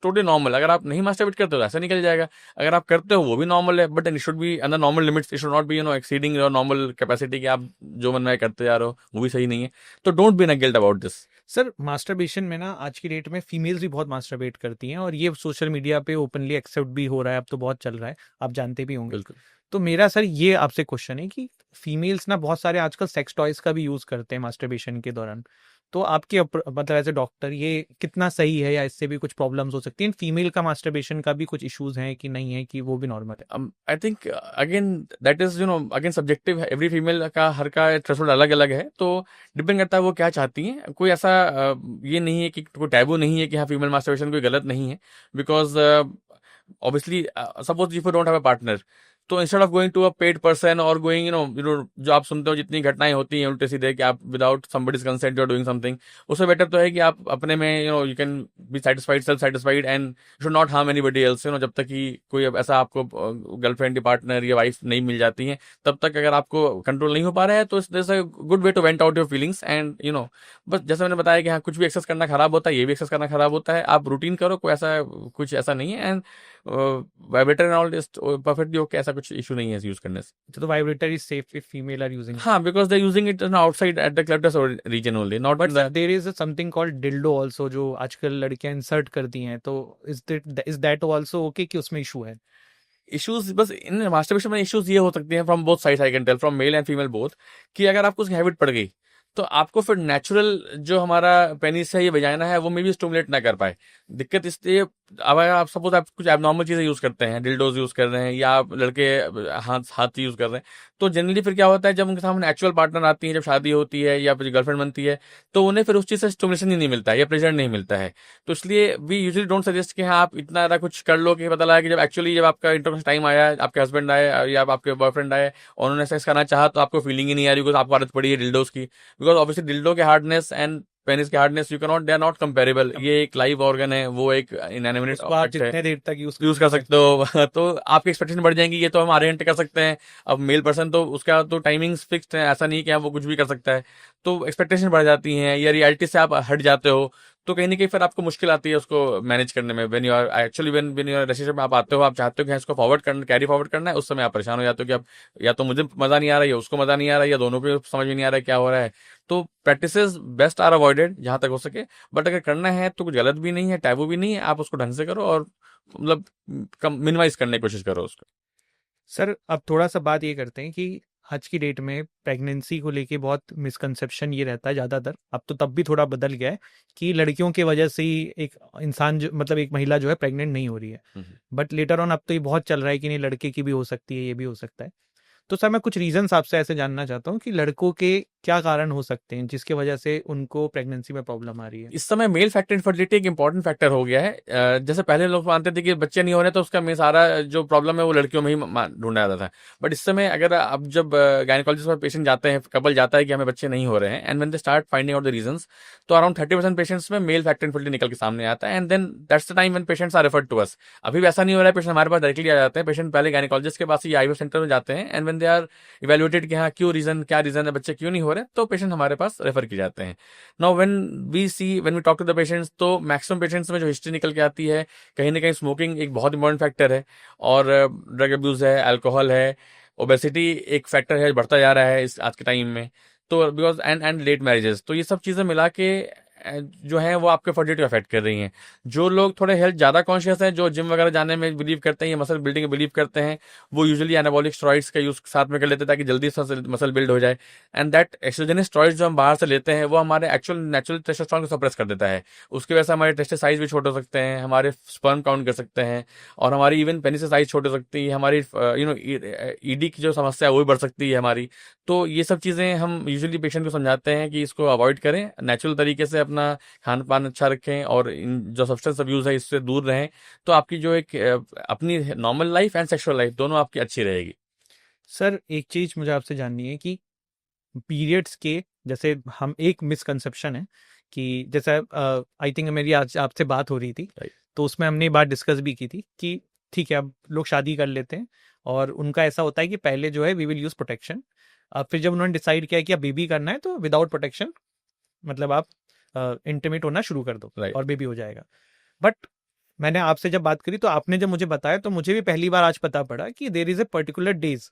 टोटली नॉर्मल। अगर आप नहीं मास्टरबेट करते हो तो ऐसा निकल जाएगा, अगर आप करते हो वो भी नॉर्मल है, but it should be under normal limits. It should not B exceeding your normal capacity, कि आप जो मन में करते जा रहे हो वो भी सही नहीं है। तो don't be in a guilt about this. Sir masturbation में ना आज की डेट में फीमेल्स भी बहुत मास्टरबेट करती हैं और ये सोशल मीडिया पे ओपनली एक्सेप्ट भी हो रहा है, अब तो बहुत चल रहा है, आप जानते भी होंगे। बिल्कुल। तो मेरा सर ये आपसे क्वेश्चन है कि फीमेल्स ना बहुत सारे आजकल सेक्स टॉयज का भी यूज करते हैं मास्टरबेशन के दौरान। तो आपके मतलब एज ए डॉक्टर ये कितना सही है या इससे भी कुछ प्रॉब्लम्स हो सकती हैं? फीमेल का मास्टरबेशन का भी कुछ इश्यूज हैं कि नहीं है कि वो भी नॉर्मल है? I think again that is again subjective है, एवरी फीमेल का हर का थ्रेशोल्ड अलग अलग है, तो डिपेंड करता है वो क्या चाहती हैं। कोई ऐसा ये नहीं है कि कोई टैबू नहीं है कि हाँ फीमेल मास्टरबेशन कोई गलत नहीं है, because obviously suppose if you don't have a partner, तो instead of going to a paid person और गोइंग जो आप सुनते हो जितनी घटनाएं होती हैं उल्टे सीधे कि आप without somebody's consent you are doing something, उससे बेटर तो है कि आप अपने में you can be satisfied, self satisfied and should not harm anybody else, जब तक कि कोई अब ऐसा आपको गर्लफ्रेंड या पार्टनर या वाइफ नहीं मिल जाती है, तब तक अगर आपको कंट्रोल नहीं हो पा रहा है तो this a good way to vent out your feelings and बस जैसे मैंने बताया कि हाँ कुछ भी एक्सेस करना खराब होता है, ये भी एक्सेस करना खराब होता है, आप रूटीन करो, कोई ऐसा कुछ ऐसा नहीं है। And vibrator and all is perfectly okay, ऐसा कुछ इशू नहीं है यूज करने से। तो vibrator is safe if female are using? हाँ, because they using it outside at the clitoris region only, not but there is something called dildo also जो आजकल लड़कियां इंसर्ट करती हैं, तो इज दैट आल्सो ओके कि उसमें इशू है? इश्यूज बस इन मास्टरबेशन में इश्यूज ये हो सकते हैं from both sides, I can tell from male and female both, कि अगर आपको उसकी हैबिट पड़ गई तो आपको फिर नेचुरल जो हमारा पेनिस है, ये वजाइना है, वो मे भी स्टिमुलेट ना कर पाए। दिक्कत इसलिए, अब अगर आप सपोज आप कुछ एबनॉर्मल चीजें यूज करते हैं, डिल्डोज यूज कर रहे हैं या आप लड़के हाथ यूज कर रहे हैं, तो जनरली फिर क्या होता है जब उनके सामने एक्चुअल पार्टनर आती है, जब शादी होती है या फिर गर्लफ्रेंड बनती है, तो उन्हें फिर उस चीज से स्टिमुलेशन ही नहीं मिलता है या प्रेजर नहीं मिलता है। तो इसलिए वी यूजुअली डोंट सजेस्ट कि हाँ आप इतना ज्यादा कुछ कर लो कि पता लगा कि जब आपका इंटरकोर्स टाइम आया, आपके हस्बैंड आए या आपके बॉयफ्रेंड आए और उन्होंने सेक्स करना चाहा, तो आपको फीलिंग ही नहीं आ रही बिकॉज आपको आदत पड़ी है डिल्डोज की। बिकॉज ऑब्वियसली डिल्डो के हार्डनेस एंड पेनिस के hardness you can not, they are not comparable. ये एक लाइव ऑर्गन है, वो एक इनएनिमेट उसको आप ऑब्जेक्ट है, जितने देर तक यूज कर सकते हो तो आपकी एक्सपेक्टेशन बढ़ जाएंगी, ये तो हम आधे घंटे कर सकते हैं। अब मेल पर्सन तो उसका तो टाइमिंग्स फिक्स्ड है, ऐसा नहीं कि वो कुछ भी कर सकता है, तो एक्सपेक्टेशन बढ़ जाती हैं या रियलिटी से आप हट जाते हो, तो कहीं ना कहीं फिर आपको मुश्किल आती है उसको मैनेज करने में। When you are actually when you are relationship में आप आते हो, आप चाहते हो कि इसको फॉरवर्ड करना, कैरी फॉरवर्ड करना है, उस समय आप परेशान हो जाते हो कि अब या तो मुझे मजा नहीं आ रहा है या उसको मजा नहीं आ रहा है या दोनों को समझ में नहीं आ रहा है क्या हो रहा है। तो प्रैक्टिसेस बेस्ट आर अवॉइडेड जहां तक हो सके, बट अगर करना है तो कुछ गलत भी नहीं है, टैबू भी नहीं है, आप उसको ढंग से करो और मतलब कम मिनिमाइज करने की कोशिश करो उसको। सर अब थोड़ा सा बात ये करते हैं कि आज की डेट में प्रेगनेंसी को लेके बहुत मिसकंसेप्शन ये रहता है ज़्यादातर, अब तो तब भी थोड़ा बदल गया है कि लड़कियों की वजह से ही एक इंसान जो मतलब एक महिला जो है प्रेग्नेंट नहीं हो रही है। बट लेटर ऑन अब तो ये बहुत चल रहा है कि नहीं लड़के की भी हो सकती है, ये भी हो सकता है। तो सर मैं कुछ रीजंस आपसे ऐसे जानना चाहता हूँ कि लड़कों के क्या कारण हो सकते हैं जिसकी वजह से उनको प्रेगनेंसी में प्रॉब्लम आ रही है? इस समय मेल फैक्टर इनफर्टिलिटी एक इंपॉर्टेंट फैक्टर हो गया है। जैसे पहले लोग मानते थे कि बच्चे नहीं हो रहे तो उसका में सारा जो प्रॉब्लम है वो लड़कियों में ही ढूंढा जाता था। बट इस समय अगर अब जब गायनेकोलॉजिस्ट पर पेशेंट जाते हैं, कपल जाता है कि हमें बच्चे नहीं हो रहे हैं, and when they start finding out the reasons, तो अराउंड 30% पेशेंट्स में मेल फैक्टर इनफर्टिलिटी निकल के सामने आता है, and then that's the time when patients are referred to us. अभी वैसा नहीं हो रहा है, पेशेंट हमारे पास डायरेक्टली आ जाते हैं, पेशेंट पहले गायनेकोलॉजिस्ट के पास ही आईवीएफ सेंटर में जाते हैं, and when they are evaluated कि हाँ क्यों रीजन, क्या रीजन है, बच्चे क्यों नहीं हो रहे, तो पेशेंट हमारे पास रेफर किए जाते हैं। Now when we talk to the patients, तो मैक्सिमम पेशेंट्स में जो हिस्ट्री निकल के आती है, कहीं ना कहीं स्मोकिंग एक बहुत इंपॉर्टेंट फैक्टर है, और ड्रग अब्यूज है, अल्कोहल है, ओबेसिटी एक फैक्टर है, बढ़ता जा रहा है इस आज के टाइम में, तो बिकॉज एंड लेट मैरिजेस, तो ये सब चीजें मिला के जो है वो आपके फर्टिलिटी अफेक्ट कर रही हैं। जो लोग थोड़े हेल्थ ज्यादा कॉन्शियस हैं, जो जिम वगैरह जाने में बिलीव करते हैं या मसल बिल्डिंग में बिलीव करते हैं, वो यूजुअली एनाबॉलिक स्टेरॉइड्स का यूज साथ में कर लेते हैं ताकि जल्दी मसल बिल्ड हो जाए। एंड दैट एक्सोजेनिक स्टेरॉइड्स जो हम बाहर से लेते हैं वो हमारे एक्चुअल नेचुरल टेस्टोस्टेरोन को सप्रेस कर देता है। उसकी वजह से हमारे टेस्टिस साइज भी छोटे हो सकते हैं, हमारे स्पर्म काउंट कर सकते हैं, और हमारी इवन पेनिस साइज छोटी हो सकती है, हमारी ईडी की जो समस्या है वो भी बढ़ सकती है हमारी। तो ये सब चीजें हम यूजुअली पेशेंट को समझाते हैं कि इसको अवॉइड करें, नेचुरल तरीके से अपना खान पान अच्छा रखें और इन जो सब्सटेंस अब्यूज है इससे दूर रहें, तो आपकी जो एक अपनी normal life and sexual life दोनों आपकी अच्छी रहेगी। सर एक चीज मुझे आपसे जाननी है कि पीरियड्स के जैसे हम एक मिसकंसेप्शन है कि जैसे आई थिंक मेरी आज आपसे बात हो रही थी, तो उसमें हमने ये बात डिस्कस भी की थी कि ठीक है अब लोग शादी कर लेते हैं और उनका ऐसा होता है कि पहले जो है वी विल यूज प्रोटेक्शन, फिर जब उन्होंने डिसाइड किया कि अब बेबी करना है तो विदाउट प्रोटेक्शन मतलब आप इंटीमेट होना शुरू कर दो Right. और बेबी हो जाएगा। बट मैंने आपसे जब बात करी तो आपने जब मुझे बताया तो मुझे भी पहली बार आज पता पड़ा कि there is a particular days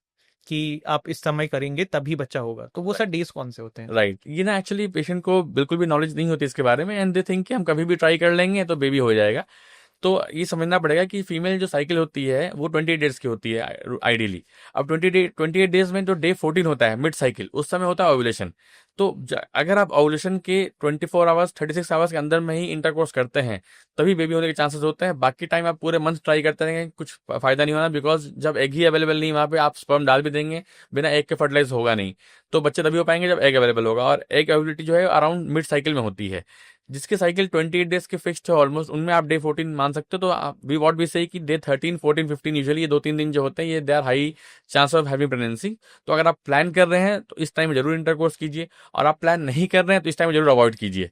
कि आप इस समय करेंगे तभी बच्चा होगा, तो वो सर डेज कौन से होते हैं? राइट, ये ना एक्चुअली पेशेंट को बिल्कुल भी नॉलेज नहीं होती इसके बारे में, एंड दे थिंक कि हम कभी भी ट्राई कर लेंगे तो बेबी हो जाएगा। तो ये समझना पड़ेगा कि फीमेल जो साइकिल होती है वो 28 डेज की होती है आइडियली। अब 28 डेज में जो डे 14 होता है मिड साइकिल, उस समय होता है ओव्यूलेशन। तो अगर आप ओव्यूलेशन के 24 आवर्स 36 आवर्स के अंदर में ही इंटरकोर्स करते हैं तभी बेबी होने के चांसेस होते हैं। बाकी टाइम आप पूरे मंथ ट्राई करते रहेंगे, कुछ फायदा नहीं होना, बिकॉज जब एग ही अवेलेबल नहीं वहाँ पे आप स्पर्म डाल भी देंगे, बिना एग के फर्टिलाइज होगा नहीं। तो बच्चे तभी हो पाएंगे जब एग अवेलेबल होगा, और एग अवेलेबिलिटी जो है अराउंड मिड साइकिल में होती है। जिसके साइकिल 28 डेज के फिक्स्ड है ऑलमोस्ट, उनमें आप डे 14 मान सकते हो। तो वी वॉट भी से कि डे 13 14 15 यूजुअली ये 2-3 दिन जो होते हैं ये they are high chance of having pregnancy. तो अगर आप प्लान कर रहे हैं तो इस टाइम में जरूर इंटरकोर्स कीजिए, और आप प्लान नहीं कर रहे हैं तो इस टाइम में जरूर अवॉइड कीजिए।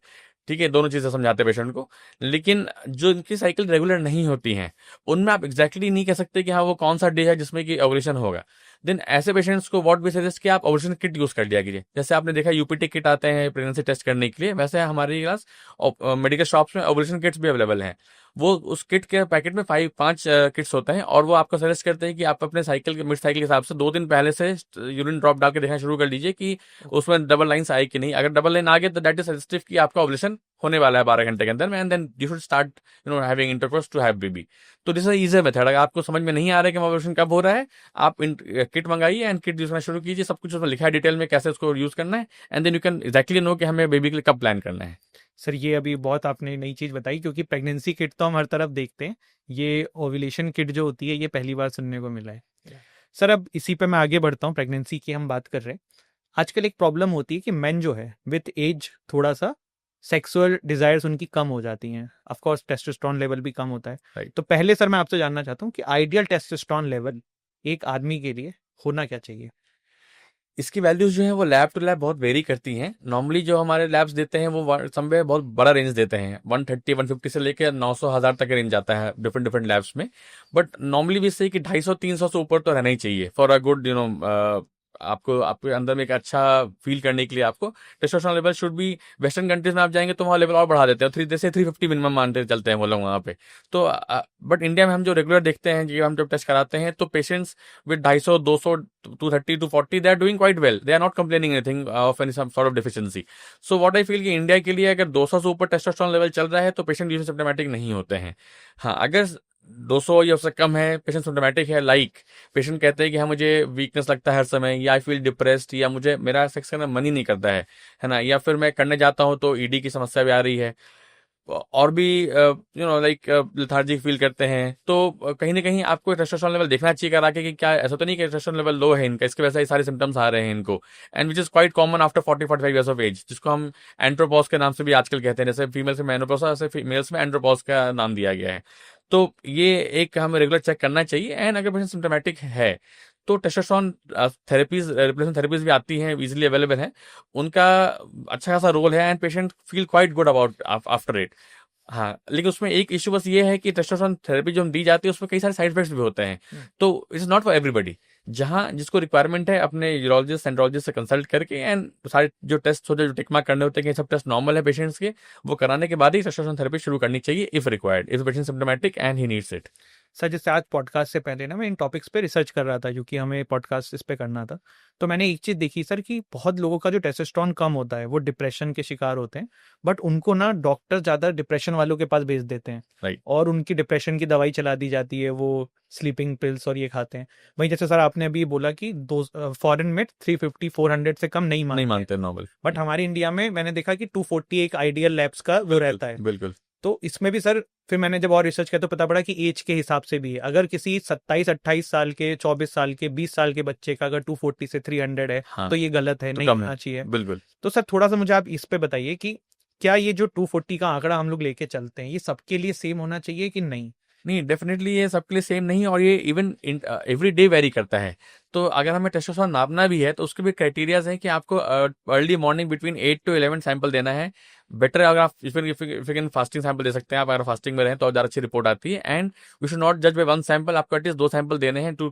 ठीक है, दोनों चीजें समझाते हैं पेशेंट को। लेकिन जो इनकी साइकिल रेगुलर नहीं होती हैं उनमें आप एग्जैक्टली नहीं कह सकते कि हाँ वो कौन सा डे है जिसमें कि ओवुलेशन होगा। देन ऐसे पेशेंट्स को व्हाट भी सजेस्ट कि आप ओवुलेशन किट यूज कर लिया कीजिए। जैसे आपने देखा यूपीटी किट आते हैं प्रेगनेंसी टेस्ट करने के लिए, वैसे हमारे पास मेडिकल शॉप्स में ओवुलेशन किट्स भी अवेलेबल हैं। वो उस किट के पैकेट में 5 किट्स होते हैं, और वो आपको सजेस्ट करते हैं कि आप अपने साइकिल के मिड साइकिल के हिसाब से 2 दिन पहले से यूरिन ड्रॉप डाल के देखना शुरू कर दीजिए कि उसमें डबल लाइन्स आए कि नहीं। अगर डबल लाइन आ गए तो दैट इज सजेस्टिव कि आपका ओवुलेशन होने वाला है 12 घंटे के अंदर में, and then you should start having intercourse to have baby. तो दिस इज इजी मेथड। अगर आपको समझ में नहीं आ रहा है कि ओवुलेशन कब हो रहा है, आप किट मंगाइए एंड किट यूज करना शुरू कीजिए। सब कुछ उसमें लिखा है डिटेल में कैसे उसको यूज करना है, and then you can exactly know कि हमें बेबी के लिए कब प्लान करना है। सर ये अभी बहुत आपने नई चीज़ बताई, क्योंकि प्रेगनेंसी किट तो हम हर तरफ देखते हैं, ये ओव्यूलेशन किट जो होती है ये पहली बार सुनने को मिला है। सर अब इसी पे मैं आगे बढ़ता हूँ, प्रेगनेंसी की हम बात कर रहे हैं। आजकल एक प्रॉब्लम होती है कि मेन जो है विथ एज थोड़ा सा सेक्सुअल डिजायर्स उनकी कम हो जाती हैं, ऑफ कोर्स टेस्टोस्टेरोन लेवल भी कम होता है। Right. तो पहले सर मैं आपसे जानना चाहता हूँ कि आइडियल टेस्टोस्टेरोन लेवल एक आदमी के लिए होना क्या चाहिए? इसकी वैल्यूज जो है वो लैब टू लैब बहुत वेरी करती हैं। नॉर्मली जो हमारे लैब्स देते हैं वो समवे बहुत बड़ा रेंज देते हैं, 130 150 से लेकर 900 1000 तक रेंज आता है डिफरेंट डिफरेंट लैब्स में। बट नॉर्मली भी सही कि 250 300 से ऊपर तो रहना ही चाहिए फॉर अ गुड आपको आपके अंदर में एक अच्छा फील करने के लिए। आपको testosterone level should be, western countries में आप जाएंगे तो वहाँ लेवल और बढ़ा देते हैं, 350 मिनिमम मानते चलते हैं वो लोग वहाँ पे। तो बट इंडिया में हम जो रेगुलर देखते हैं, जो हम जब टेस्ट कराते हैं, तो patients with 250 200 230 240 they are doing quite well, they are not complaining anything of any some sort of deficiency. So what I feel कि इंडिया के लिए अगर 200 से ऊपर टेस्टोस्टेरोन लेवल चल रहा है तो पेशेंट यूजुअली सिम्टोमेटिक नहीं होते हैं। हाँ, अगर 200 या उससे कम है, पेशेंट सिम्टोमेटिक है, लाइक पेशेंट कहते हैं कि हाँ मुझे वीकनेस लगता है हर समय, या आई फील डिप्रेस्ड, या मुझे मेरा सेक्स करना मन ही नहीं करता है ना, या फिर मैं करने जाता हूँ तो ईडी की समस्या भी आ रही है, और भी लाइक लेथार्जिक फील करते हैं, तो कहीं ना कहीं आपको टेस्टोस्टेरोन लेवल देखना चाहिए करा के कि क्या ऐसा तो नहीं कि टेस्टोस्टेरोन लेवल लो है इनका, इसके वजह से ये सारे सिम्टम्स आ रहे हैं इनको, and which is quite common after 40-45 years of age, जिसको हम एंड्रोपॉज के नाम से भी आजकल कहते हैं। जैसे फीमेल्स में मेनोपॉज, ऐसे मेल्स में एंड्रोपॉज का नाम दिया गया है। तो ये एक हमें रेगुलर चेक करना चाहिए, एंड अगर पेशेंट सिम्टोमेटिक है तो टेस्टोस्टेरोन थेरेपीज, रिप्लेसमेंट थेरेपीज भी आती हैं, इजीली अवेलेबल हैं, उनका अच्छा खासा रोल है, and patient feel quite good about after it. हाँ, लेकिन उसमें एक इश्यू बस ये है कि टेस्टोस्टेरोन थेरेपी जो हम दी जाती है उसमें कई सारे साइड इफेक्ट्स भी होते हैं। तो इट्स नॉट फॉर एवरीबडी। जहाँ जिसको रिक्वायरमेंट है अपने यूरोलॉजिस्ट एंड्रोलॉजिस्ट से कंसल्ट करके, एंड सारे जो टेस्ट होते हैं, जो टिक मार्क करने होते हैं कि सब टेस्ट नॉर्मल है पेशेंट्स के, वो कराने के बाद ही टेस्टोस्टेरोन थेरेपी शुरू करनी चाहिए if required, if patient symptomatic and he needs it. Sir जैसे आज पॉडकास्ट से पहले ना मैं इन टॉपिक्स पे रिसर्च कर रहा था, क्योंकि हमें पॉडकास्ट इस पे करना था। तो मैंने एक चीज़ देखी सर कि बहुत लोगों का जो टेस्टोस्टेरोन कम होता है वो डिप्रेशन के शिकार होते हैं, बट उनको ना डॉक्टर ज़्यादा डिप्रेशन वालों के पास भेज देते हैं। Right. और उनकी डिप्रेशन की दवाई चला दी जाती है, वो स्लीपिंग पिल्स और ये खाते हैं। वहीं जैसे सर आपने अभी बोला कि दो फॉरेन में 350 400 से कम नहीं नहीं मानते मानते नॉर्मल, बट हमारे इंडिया में मैंने देखा कि 240 एक आइडियल लैब्स का वो रहता है। बिल्कुल। तो इसमें भी सर फिर मैंने जब और रिसर्च किया तो पता पड़ा कि एज के हिसाब से भी है। अगर किसी 27-28 साल के, 24 साल के, 20 साल के बच्चे का अगर 240 से 300 है, हाँ, तो ये गलत है, तो नहीं कम होना है, चाहिए। बिल्कुल। तो सर थोड़ा सा मुझे आप इस पे बताइए कि क्या ये जो 240 का आंकड़ा हम लोग लेके चलते हैं ये सबके लिए सेम होना चाहिए कि नहीं? नहीं, डेफिनेटली ये सबके लिए सेम नहीं, और ये इवन एवरी डे वेरी करता है। तो अगर हमें टेस्टोस्टेरोन नापना भी है तो उसके भी क्राइटेरियाज हैं कि आपको early morning between 8 to 11 sample देना है। बेटर अगर आप इफ फास्टिंग सैंपल दे सकते हैं, आप अगर फास्टिंग में रहें तो ज़्यादा अच्छी रिपोर्ट आती है। एंड वी शुड नॉट जज बाय वन सैंपल, आपको एटलीस्ट 2 सैंपल देने हैं टू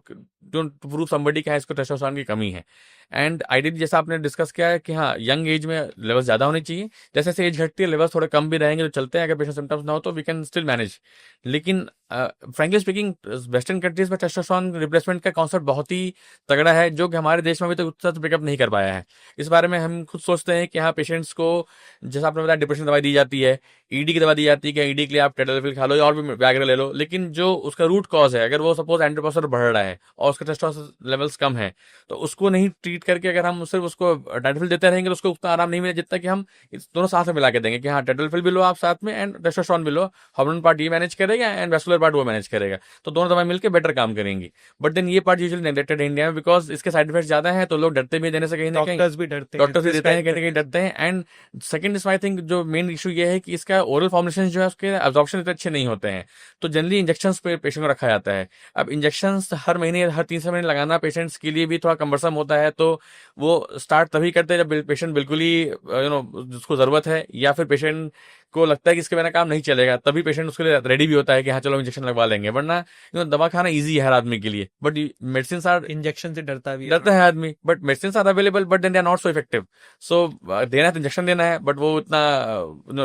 प्रूव समबडी का है इसको टेस्टोस्टेरोन की कमी है। एंड आइडियली जैसा आपने डिस्कस किया है कि हाँ यंग एज में लेवल ज़्यादा होने चाहिए, जैसे जैसे एज घटती है लेवल थोड़े कम भी रहेंगे तो चलते हैं, अगर पेशेंट सिम्टम्स ना हो तो वी कैन स्टिल मैनेज। लेकिन फ्रेंकली स्पीकिंग वेस्टर्न कंट्रीज में टेस्टोस्टेरोन रिप्लेसमेंट का कॉन्सेप्ट बहुत ही तगड़ा है, जो कि हमारे देश में अभी तक उतना पिकअप नहीं कर पाया है। इस बारे में हम खुद सोचते हैं कि हाँ, पेशेंट्स को जैसा आपने बताया डिप्रेशन दवाई दी जाती है, ईडी की दवा दी जाती है कि ईडी के लिए आप टेडोल्फिल खा लो या और भी वैगरह ले लो, लेकिन जो उसका रूट कॉज है, अगर वो सपोज एंड्रोपोस्टेरोन बढ़ रहा है और उसका टेस्टोस्टेरोन लेवल्स कम है, तो उसको नहीं ट्रीट करके अगर हम सिर्फ उसको टेडोल्फिल देते रहेंगे तो उसको उतना आराम नहीं मिलेगा जितना कि हम इस दोनों साथ में मिला के देंगे कि हाँ, टेडोल्फिल भी लो आप साथ में एंड टेस्टोस्टेरोन भी लो। हार्मोन पार्ट ये मैनेज करेगा एंड वैस्कुलर पार्ट वो मैनेज करेगा, तो दोनों दवाएं मिलकर बेटर काम करेंगी। बट देन ये पार्ट यूजुअली नेग्लेक्टेड है इंडिया में, बिकॉज इसके साइड इफेक्ट ज्यादा है, तो लोग डरते भी हैं देने से, कहीं ना कहीं डॉक्टर्स भी डरते हैं, डॉक्टर्स भी देते हैं, कहीं ना कहीं प्रिस्क्राइब डरते हैं। And second is I think जो मेन इशू ये है कि इसका ओरल फॉर्मुलेशन जो है उसके एब्जॉर्प्शन इतने अच्छे नहीं होते हैं, तो जनरली इंजेक्शन पे पेशेंट को रखा जाता है। अब इंजेक्शन हर महीने हर 3 से महीने लगाना पेशेंट्स के लिए भी थोड़ा कम्बरसम होता है, तो वो स्टार्ट तभी करते हैं जब पेशेंट बिल्कुल ही जिसको जरूरत है, या फिर पेशेंट को लगता है कि इसके बिना काम नहीं चलेगा, तभी पेशेंट उसके लिए रेडी भी होता है कि हाँ चलो इंजेक्शन लगवा लेंगे। वरना दवा खाना इजी है हर आदमी के लिए, बट मेडिसिन आर, इंजेक्शन से डरता भी है डरता थोड़ा। है आदमी, but medicine are available, but then they are not so effective. So देना है तो इंजेक्शन देना है, बट वो इतना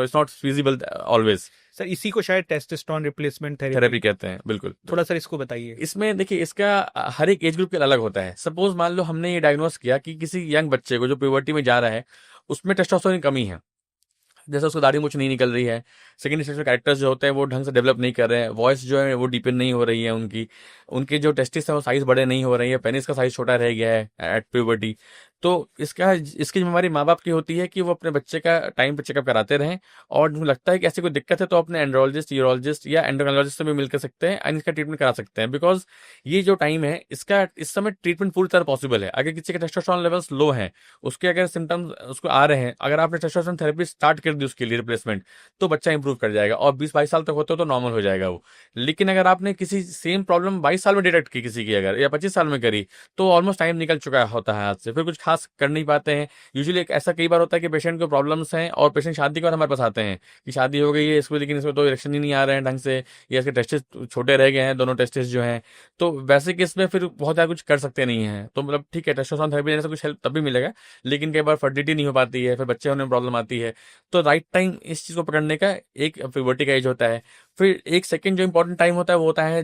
it's not feasible always. Sir इसी को शायद टेस्टोस्टेरोन रिप्लेसमेंट थेरेपी थेरेपी, कहते हैं, बिल्कुल। थोड़ा सर इसको बताइए। इसमें देखिए, इसका हर एक एज ग्रुप के लिए अलग होता है। सपोज मान लो हमने ये डायग्नोस किया कि किसी यंग बच्चे को जो प्यूबर्टी में जा रहा है उसमें टेस्टोस्टेरोन की कमी है, जैसे उसको दाढ़ी मूछ नहीं निकल रही है, सेकंड स्टेज कैरेक्टर्स जो होते हैं वो ढंग से डेवलप नहीं कर रहे हैं, वॉइस जो है वो डीपन नहीं हो रही है उनकी, उनके जो टेस्टिस है वो साइज बड़े नहीं हो रही है, पेनिस का साइज छोटा रह गया है एट प्यूबर्टी। तो इसकी जिम्मेवारी माँ बाप की होती है कि वो अपने बच्चे का टाइम पे चेकअप कराते रहें, और जो लगता है कि ऐसी कोई दिक्कत है तो अपने एंड्रोलॉजिस्ट, यूरोलॉजिस्ट या एंडोक्राइनोलॉजिस्ट से भी मिल कर सकते हैं एंड इसका ट्रीटमेंट करा सकते हैं। बिकॉज ये जो टाइम है इसका, इस समय ट्रीटमेंट पूरी तरह पॉसिबल है। अगर किसी के टेस्टोस्टेरोन लेवल्स लो हैं, उसके अगर सिम्टम्स उसको आ रहे हैं, अगर आपने टेस्टोस्टेरोन थेरेपी स्टार्ट कर दी उसके लिए रिप्लेसमेंट, तो बच्चा इंप्रूव कर जाएगा और 20-22 साल तक होते हो तो नॉर्मल हो जाएगा वो। लेकिन अगर आपने किसी सेम प्रॉब्लम 22 साल में डिटेक्ट की किसी की अगर, या 25 साल में करी, तो ऑलमोस्ट टाइम निकल चुका होता है हाथ से, फिर कुछ खास कर नहीं पाते हैं। यूजुअली ऐसा कई बार होता है कि पेशेंट को प्रॉब्लम्स हैं और पेशेंट शादी के बाद हमारे पास आते हैं कि शादी हो गई है इसको, लेकिन इसमें तो इरेक्शन ही नहीं आ रहे हैं ढंग से, या इसके टेस्टिस छोटे रह गए हैं, दोनों टेस्टिस जो हैं। तो वैसे केस में फिर बहुत ज़्यादा कुछ कर सकते नहीं हैं, तो मतलब ठीक है टेस्टोस्टेरोन थेरेपी देने से कुछ हेल्प तब भी मिलेगा, लेकिन कई बार फर्टिलिटी नहीं हो पाती है, फिर बच्चे होने में प्रॉब्लम आती है। तो राइट टाइम इस चीज़ को पकड़ने का एक प्यूबर्टी का एज होता है। फिर एक सेकंड जो इंपॉर्टेंट टाइम होता है वो होता है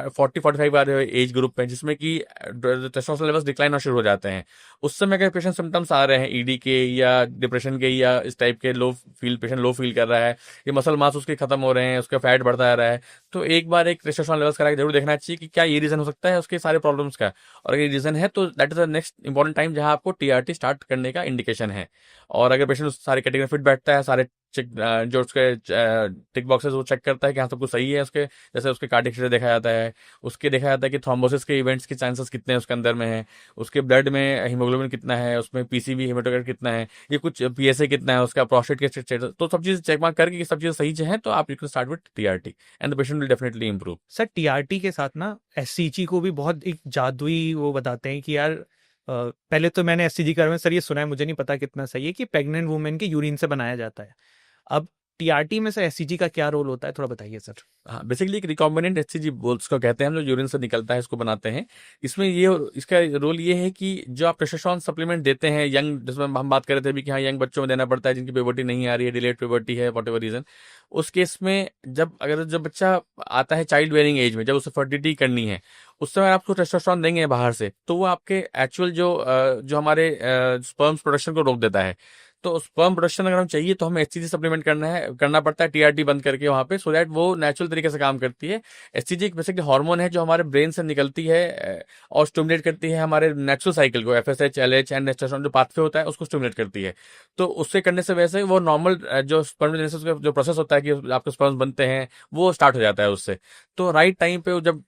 40-45 वाले एज ग्रुप में, जिसमें कि टेस्टोस्टेरोन लेवल्स डिक्लाइन होना शुरू हो जाते हैं। उस समय अगर पेशेंट सिम्टम्स आ रहे हैं ईडी के या डिप्रेशन के या इस टाइप के, पेशेंट लो फील कर रहा है, ये मसल मास उसके खत्म हो रहे हैं, उसका फैट बढ़ता जा रहा है, तो एक बार एक टेस्टोस्टेरोन लेवल्स करा के जरूर देखना चाहिए कि क्या ये रीजन हो सकता है उसके सारे प्रॉब्लम्स का। और अगर ये रीजन है तो that is the next important time जहां आपको टीआरटी स्टार्ट करने का इंडिकेशन है। और अगर पेशेंट उस सारे कैटेगरी फिट बैठता है, सारे चेक जो उसके टिक बॉक्सेस वो चेक करता है कि हाँ सब कुछ सही है उसके, जैसे उसके कार्डियक रेट देखा जाता है, उसके देखा जाता है कि थ्रोम्बोसिस के इवेंट्स के चांसेस कितने हैं उसके अंदर में है, उसके ब्लड में हीमोग्लोबिन कितना है, उसमें पीसीबी हेमाटोक्राइट कितना है, ये कुछ पीएसए कितना है उसका, प्रोस्टेट के स्टेटस, तो सब चीज चेक मार्क करके सब चीजें सही है तो आप you can start with TRT and the patient will definitely improve. Sir TRT के साथ ना एससीजी को भी बहुत एक जादुई वो बताते हैं कि यार पहले तो मैंने एससीजी के बारे में सर ये सुना है, मुझे नहीं पता कितना सही है, कि प्रेग्नेंट वुमेन के यूरिन से बनाया जाता है। अब टीआरटी में सर एससीजी का क्या रोल होता है, थोड़ा बताइए सर। हाँ, बेसिकली एक रिकॉम्बिनेंट एचसीजी बोल्स को कहते हैं हम लोग, यूरिन से निकलता है इसको बनाते हैं। इसमें ये इसका रोल ये है कि जो आप टेस्टोस्टेरोन सप्लीमेंट देते हैं यंग, जिसमें हम बात कर रहे थे अभी कि हाँ यंग बच्चों में देना पड़ता है जिनकी प्यूबर्टी नहीं आ रही है, डिलेड प्यूबर्टी है, वॉट एवर रीजन, उस केस में जब बच्चा आता है चाइल्ड बेयरिंग एज में, जब उसे फर्टिलिटी करनी है, उस समय आप उसको टेस्टोस्टेरोन देंगे बाहर से, तो वो आपके एक्चुअल जो हमारे स्पर्म्स प्रोडक्शन को रोक देता है। तो स्पर्म प्रोडक्शन अगर हम चाहिए तो हमें एचसीजी सप्लीमेंट करना पड़ता है टीआरटी बंद करके वहां पे, सो दैट वो नेचुरल तरीके से काम करती है। एचसीजी एक बेसिकली हार्मोन है जो हमारे ब्रेन से निकलती है और स्टिमुलेट करती है हमारे नेचुरल साइकिल को, एफएसएच, एलएच एंड टेस्टोस्टेरोन जो पाथवे होता है उसको स्टिमुलेट करती है। तो उससे करने से वैसे वो नॉर्मल जो स्पर्म जेनेसिस का जो प्रोसेस होता है कि आपके स्पर्म बनते हैं वो स्टार्ट हो जाता है उससे। तो राइट टाइम पे जब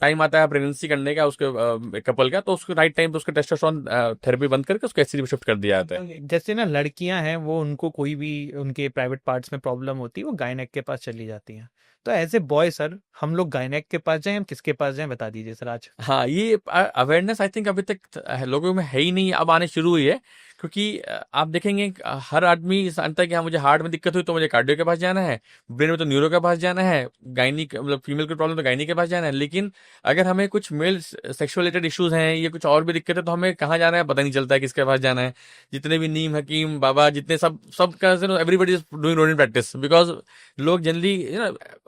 टाइम आता है प्रेगनेंसी करने का उसके कपल का, तो उसके राइट टाइम पे उसके टेस्टोस्टेरोन थेरेपी बंद करके उसको एचसीजी में शिफ्ट कर दिया जाता है। जैसे ना लड़कियां हैं वो, उनको कोई भी उनके प्राइवेट पार्ट्स में प्रॉब्लम होती है वो गायनेक के पास चली जाती हैं, तो एज ए बॉय सर हम लोग गायनेक के पास जाएं, हम किसके पास जाएं, बता दीजिए सर आज। हाँ, ये अवेयरनेस आई थिंक अभी तक लोगों में है ही नहीं, अब आने शुरू हुई है। क्योंकि आप देखेंगे हर आदमी जानता है कि हाँ मुझे हार्ट में दिक्कत हुई तो मुझे कार्डियो के पास जाना है, ब्रेन में तो न्यूरो के पास जाना है, गायनी मतलब फीमेल की प्रॉब्लम तो गायनी के पास जाना है। लेकिन अगर हमें कुछ मेल सेक्सुअल रिलेटेड इश्यूज हैं या कुछ और भी दिक्कत है तो हमें कहाँ जाना है पता नहीं चलता है, किसके पास जाना है। जितने भी नीम हकीम बाबा जितने सब का everybody is doing road in practice, because लोग generally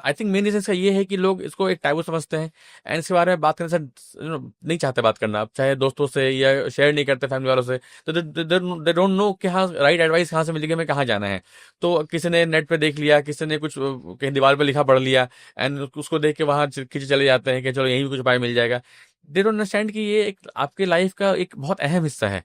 I think main reason इसका ये है कि लोग इसको एक टैबू समझते हैं एंड इसके बारे में बात करने से नहीं चाहते बात करना, आप चाहे दोस्तों से या शेयर नहीं करते फैमिली वालों से। तो दे डोंट नो कि हाँ राइट एडवाइस कहाँ से मिलेगी, हमें कहाँ जाना है। तो किसी ने नेट पे देख लिया, किसी ने कुछ कहीं दीवार पे लिखा पढ़ लिया एंड उसको देख के वहां खींचे चले जाते हैं कि चलो यहीं भी कुछ उपाय मिल जाएगा। दे डोंट अंडरस्टैंड कि ये एक आपके लाइफ का एक बहुत अहम हिस्सा है।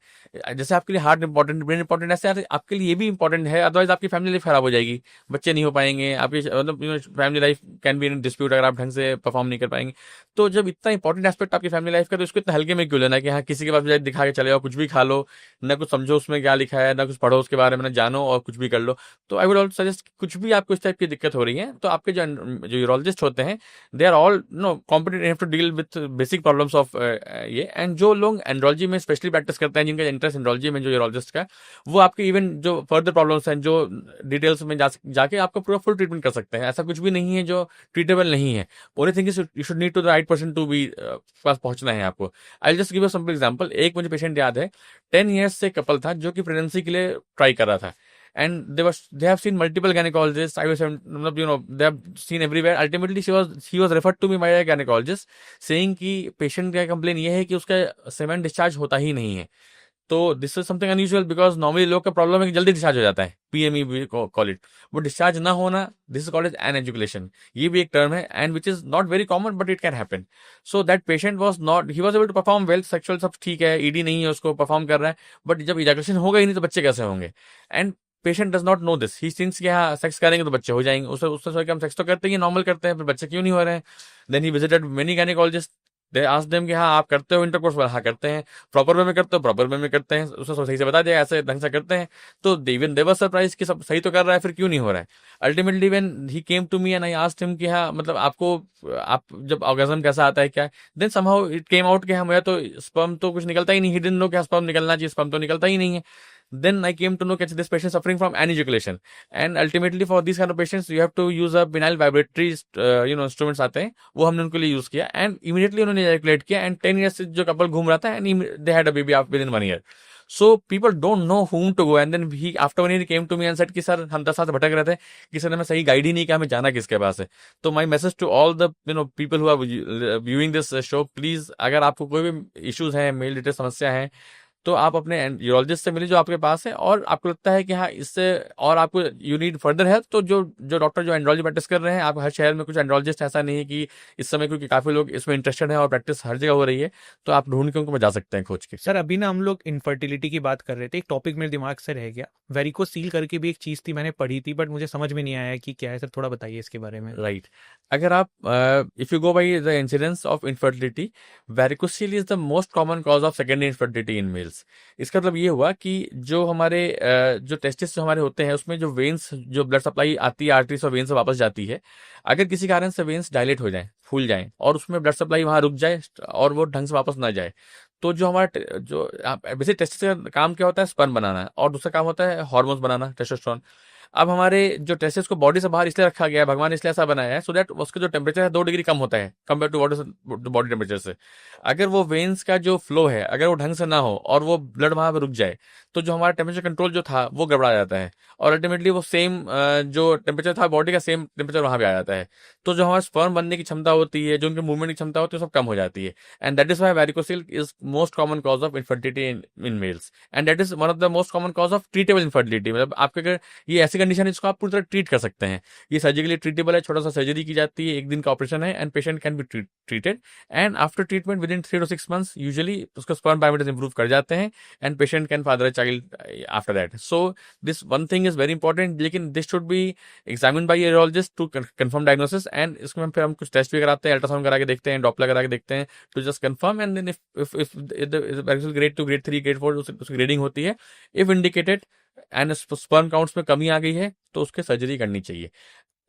जैसे आपके लिए हार्ट इंपॉर्टेंट, ब्रेन इंपॉर्टेंट, ऐसे आपके लिए ये भी इंपॉर्टेंट है, अदरवाइज आपकी फैमिली लाइफ खराब हो जाएगी, बच्चे नहीं हो पाएंगे, आपकी मतलब family life can be in dispute अगर आप ढंग से परफॉर्म नहीं कर पाएंगे। तो जब इतना इंपॉर्टेंट एस्पेक्ट आपकी फैमिली लाइफ का, तो इसको इतना हल्के में क्यों लेना कि हाँ किसी के पास जाके दिखा के चले जाओ, कुछ भी खा लो, ना कुछ समझो उसमें क्या लिखा है, ना कुछ पढ़ो उसके बारे में, ना जानो और कुछ भी कर लो। तो आई वुड ऑल्सो सजेस्ट कुछ भी आपको इस टाइप की दिक्कत हो रही है तो आपके जो यूरोलॉजिस्ट होते हैं they are all no competent enough to deal with basic problems of ये। एंड जो लोग एंड्रोलॉजी में स्पेशली प्रैक्टिस करते हैं, जिनका इंटरेस्ट एंड्रोलॉजी में, जो यूरोलॉजिस्ट का, वो आपके इवन जो फर्दर प्रॉब्लम्स हैं जो डिटेल्स में जाके आपको पूरा फुल ट्रीटमेंट कर सकते हैं। ऐसा कुछ भी नहीं है जो ट्रीटेबल नहीं है। Only thing is you should need to the right person to be पास पहुंचना है आपको। I just give a simple example. एक मुझे पेशेंट याद है, 10 years से कपल था जो कि प्रेगनेंसी के लिए ट्राई कर रहा था and they have seen multiple gynecologists. I was they have seen everywhere. Ultimately he was referred to me by a gynecologist saying कि पेशेंट का कंप्लेन ये है कि उसका सेमेन डिस्चार्ज होता ही नहीं है। तो this is something unusual because normally लोग का प्रॉब्लम है कि जल्दी डिस्चार्ज हो जाता है, पीएमई कॉल इट। वो डिस्चार्ज ना होना, this is called as an education, ये भी एक टर्म है and which is not very common but it can happen. So that patient was not, he was able to perform well, sexual सब ठीक है, ईडी नहीं है उसको, परफॉर्म कर रहा है, बट जब इजैकुलेशन होगा ही नहीं तो बच्चे कैसे होंगे। And patient does not know this, he thinks कि हाँ सेक्स करेंगे तो बच्चे हो जाएंगे, उससे उससे सोच के हम सेक्स तो करते ही नॉर्मल करते हैं, फिर बच्चे क्यों नहीं हो रहे हैं। Then he visited many gynaecologist, they asked them कि हाँ आप करते हो इंटरकोर्स, हाँ करते हैं, प्रॉपर वे में करते हो, प्रॉपर वे में करते हैं, उसने सही से बता दिया ऐसे ढंग से करते हैं। तो इवन दे वर सरप्राइज कि सब सही तो कर रहा है, फिर क्यों नहीं हो रहा है। Ultimately when he came to me and I asked him कि हाँ मतलब आपको, आप जब ऑर्गेज्म कैसा आता है क्या, then somehow it came out कि हाँ मुझे तो स्पर्म तो कुछ निकलता ही नहीं, ही डिडंट नो कि स्पर्म निकलना चाहिए, स्पर्म तो निकलता ही नहीं है। Then I came to know that this patient suffering from anejaculation, and ultimately for these kind of patients you have to use a penile vibratory instruments आते हैं, वो हमने उनके लिए यूज किया एंड इमीडिएटली उन्होंने ejaculate किया एंड 10 years से जो कपल घूम रहा था and they had a baby within 1 year. So people don't know whom to go, and then he after 1 year he came to me and said कि sir हम 10 साल से भटक रहे थे कि सर हमें सही गाइड ही नहीं किया हमें जाना किसके पास है। तो my message to all the people who are viewing this show, please अगर आपको कोई भी इश्यूज हैं, मेल रिलेटेड समस्या है, तो आप अपने यूरोलॉजिस्ट से मिले जो आपके पास है, और आपको लगता है कि हाँ इससे और आपको यू नीड फर्दर हेल्प, तो जो जो डॉक्टर जो एंड्रोलॉजी प्रैक्टिस कर रहे हैं, आप हर शहर में कुछ एंड्रोलॉजिस्ट, ऐसा नहीं है कि इस समय क्योंकि काफी लोग इसमें इंटरेस्टेड हैं और प्रैक्टिस हर जगह हो रही है, तो आप ढूंढ के उनको बजा सकते हैं खोज के। सर अभी ना हम लोग इनफर्टिलिटी की बात कर रहे थे, एक टॉपिक मेरे दिमाग से रह गया, वेरिकोसील करके भी एक चीज थी, मैंने पढ़ी थी बट मुझे समझ में नहीं आया कि क्या है। सर थोड़ा बताइए इसके बारे में। राइट। अगर आप if you go by the incidence of infertility, varicocele is the most common cause of secondary infertility in mails. इसका मतलब ये हुआ कि जो हमारे जो टेस्टिस जो हमारे होते हैं उसमें जो वेन्स, जो ब्लड सप्लाई आती है आर्टरीज और वेन्स से वापस जाती है, अगर किसी कारण से वेन्स डायलेट हो जाए, फूल जाए और उसमें ब्लड सप्लाई वहां रुक जाए और वो ढंग से वापस ना जाए, तो जो हमारा जो बेसिक टेस्टिस का काम क्या होता है, स्पर्म बनाना, और दूसरा काम होता है हार्मोन्स बनाना, टेस्टोस्टेरोन। अब हमारे जो टेस्टिस को बॉडी से बाहर इसलिए रखा गया है, भगवान ने इसलिए ऐसा बनाया है, सो दैट उसका जो टेम्परेचर है 2 डिग्री कम होता है कंपेयर टू बॉडी टेम्परेचर से। अगर वो वेन्स का जो फ्लो है अगर वो ढंग से ना हो और वो ब्लड वहां पर रुक जाए, तो जो हमारा टेम्परेचर कंट्रोल जो था वो गड़बड़ा जाता है, और अल्टीमेटली वो सेम जो टेम्परेचर था बॉडी का, सेम टेम्परेचर वहां पे आ जाता है। तो जो हमारा स्पर्म बनने की क्षमता होती है, जो उनके मूवमेंट की क्षमता होती है, सब कम हो जाती है। And that is why varicocele is most common cause of infertility in males, and that is one of the most common cause of treatable infertility. मतलब आपके अगर ये ऐसी कंडीशन है जिसको आप पूरी तरह ट्रीट कर सकते हैं, ये सर्जिकली ट्रीटेबल है, छोटा सा सर्जरी की जाती है, 1 दिन का ऑपरेशन है and patient can be treated, and after treatment within 3 to 6 months usually उसका स्पर्म पैरामीटर्स इंप्रूव कर जाते हैं and patient can father a child after that. So this one thing is very important, लेकिन this should be examine by urologist to confirm diagnosis, and इसमें फिर हम कुछ test भी कराते हैं, अल्ट्रासाउंड करा के देखते हैं, डॉपलर करा के देखते हैं, to just confirm, and then if grade 2 grade 3 grade 4 उसकी ग्रेडिंग होती है, if indicated and sperm counts में कमी आ गई है तो उसके सर्जरी करनी चाहिए।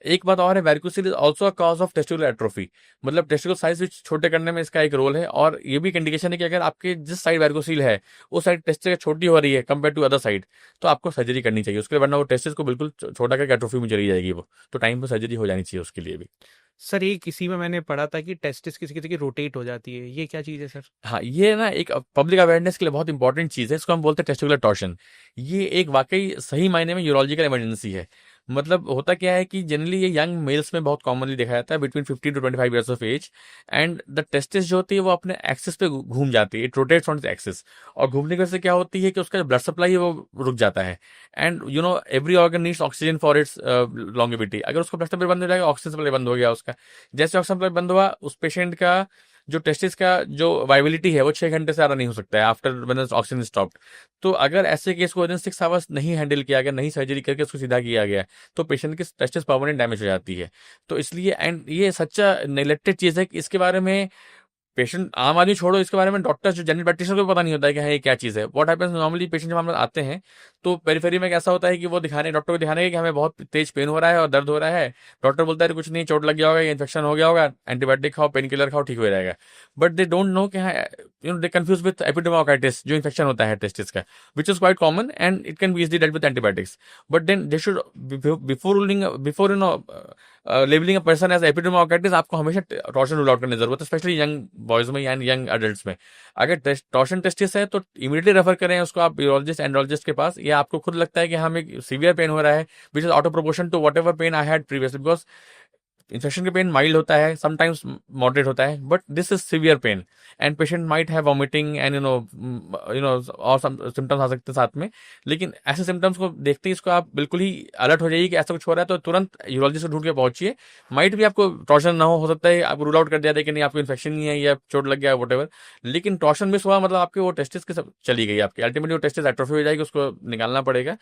एक बात और है, varicocele is also a cause of testicular atrophy, मतलब टेस्टिकुलर साइज भी छोटे करने में इसका एक रोल है। और ये भी एक इंडिकेशन है कि अगर आपके जिस साइड वैरिकोसिल है उस साइड टेस्टिस छोटी हो रही है कंपेयर टू अदर साइड, तो आपको सर्जरी करनी चाहिए उसके लिए, वरना वो टेस्टिस को बिल्कुल छोटा करके एट्रोफी में चली जाएगी वो, तो टाइम पर सर्जरी हो जानी चाहिए उसके लिए भी। सर ये किसी में मैंने पढ़ा था कि टेस्टिस किसी किसी की रोटेट हो जाती है, ये क्या चीज़ है सर? हाँ, ये ना एक पब्लिक अवेयरनेस के लिए बहुत इंपॉर्टेंट चीज़ है, इसको हम बोलते हैं टेस्टिकुलर टॉर्शन। ये एक वाकई सही मायने में यूरोलॉजिकल इमरजेंसी है। मतलब होता क्या है कि जनरली ये यंग मेल्स में बहुत कॉमनली देखा जाता है, between 15 to 25 years of age. And the testis जो होती है वो अपने एक्सिस पे घूम जाती है, it rotates on its axis. और घूमने की वजह से क्या होती है कि उसका जो ब्लड सप्लाई है वो रुक जाता है। And every organ needs oxygen for its longevity. अगर उसका ब्लड सप्लाई बंद हो जाएगा, ऑक्सीजन सप्लाई बंद हो गया उसका, जैसे ऑक्सीजन सप्लाई बंद हुआ, उस पेशेंट का जो टेस्टिस का जो वाइबिलिटी है वो 6 घंटे से ज़्यादा नहीं हो सकता है आफ्टर व्हेन ऑक्सीजन स्टॉप्ड। तो अगर ऐसे केस को विदिन 6 आवर्स नहीं हैंडल किया गया, नहीं सर्जरी करके उसको सीधा किया गया, तो पेशेंट की टेस्टिस परमानेंट डैमेज हो जाती है। तो इसलिए एंड ये सच्चा नेग्लेक्टेड चीज़ है कि इसके बारे में पेशेंट, आम आदमी छोड़ो, इसके बारे में डॉक्टर्स जो जनरल प्रैक्टिशनर को पता नहीं होता है कि हाँ ये क्या चीज़ है। व्हाट हैपेंस नॉर्मली, पेशेंट जब हमारे पास आते हैं तो पेरिफेरी में कैसा होता है कि वो दिखाने, डॉक्टर को दिखाने कि हमें बहुत तेज पेन हो रहा है और दर्द हो रहा है। डॉक्टर बोलता है कुछ नहीं, चोट लग गया होगा, इन्फेक्शन हो गया होगा, एंटीबायोटिक खाओ, पेन किलर खाओ, ठीक हो जाएगा। बट दे डोंट नो कि हाँ, दे कंफ्यूज विथ एपिडेमोकाइटिस जो इन्फेक्शन होता है टेस्टिस का, which is quite common and it can be easily dealt with antibiotics. But then they should, before ruling, before labelling a person as epididymitis, आपको हमेशा torsion rule out करने की जरूरत है, स्पेशली यंग बॉयज में या young adults में। अगर टॉर्शन टेस्टिस है तो इमीडिएटली रेफर करें उसको आप यूरोलॉजिस्ट एंड्रोलॉजिस्ट के पास, या आपको खुद लगता है कि हमें सीवियर पेन हो रहा है which is out of proportion to whatever pain I had previously, because infection का पेन माइल्ड होता है, समटाइम्स मॉडरेट होता है, but this is severe pain and patient might have vomiting and और symptoms आ सकते हैं साथ में। लेकिन ऐसे सिम्टम्स को देखते ही इसको आप बिल्कुल ही अलर्ट हो जाइए कि ऐसा कुछ हो रहा है, तो तुरंत यूरोलॉजिस्ट को ढूंढ के पहुंचिए। माइट भी आपको टॉर्शन ना हो सकता है आपको रूल आउट कर दिया था कि नहीं आपको इन्फेक्शन नहीं है या चोट लग गया है वट, लेकिन टॉर्शन मिस हुआ मतलब आपके वो टेस्टिस की सब चली गई आपकी, अल्टीमेटली वो टेस्टिस एट्रोफी हो जाएगी, उसको निकालना पड़ेगा।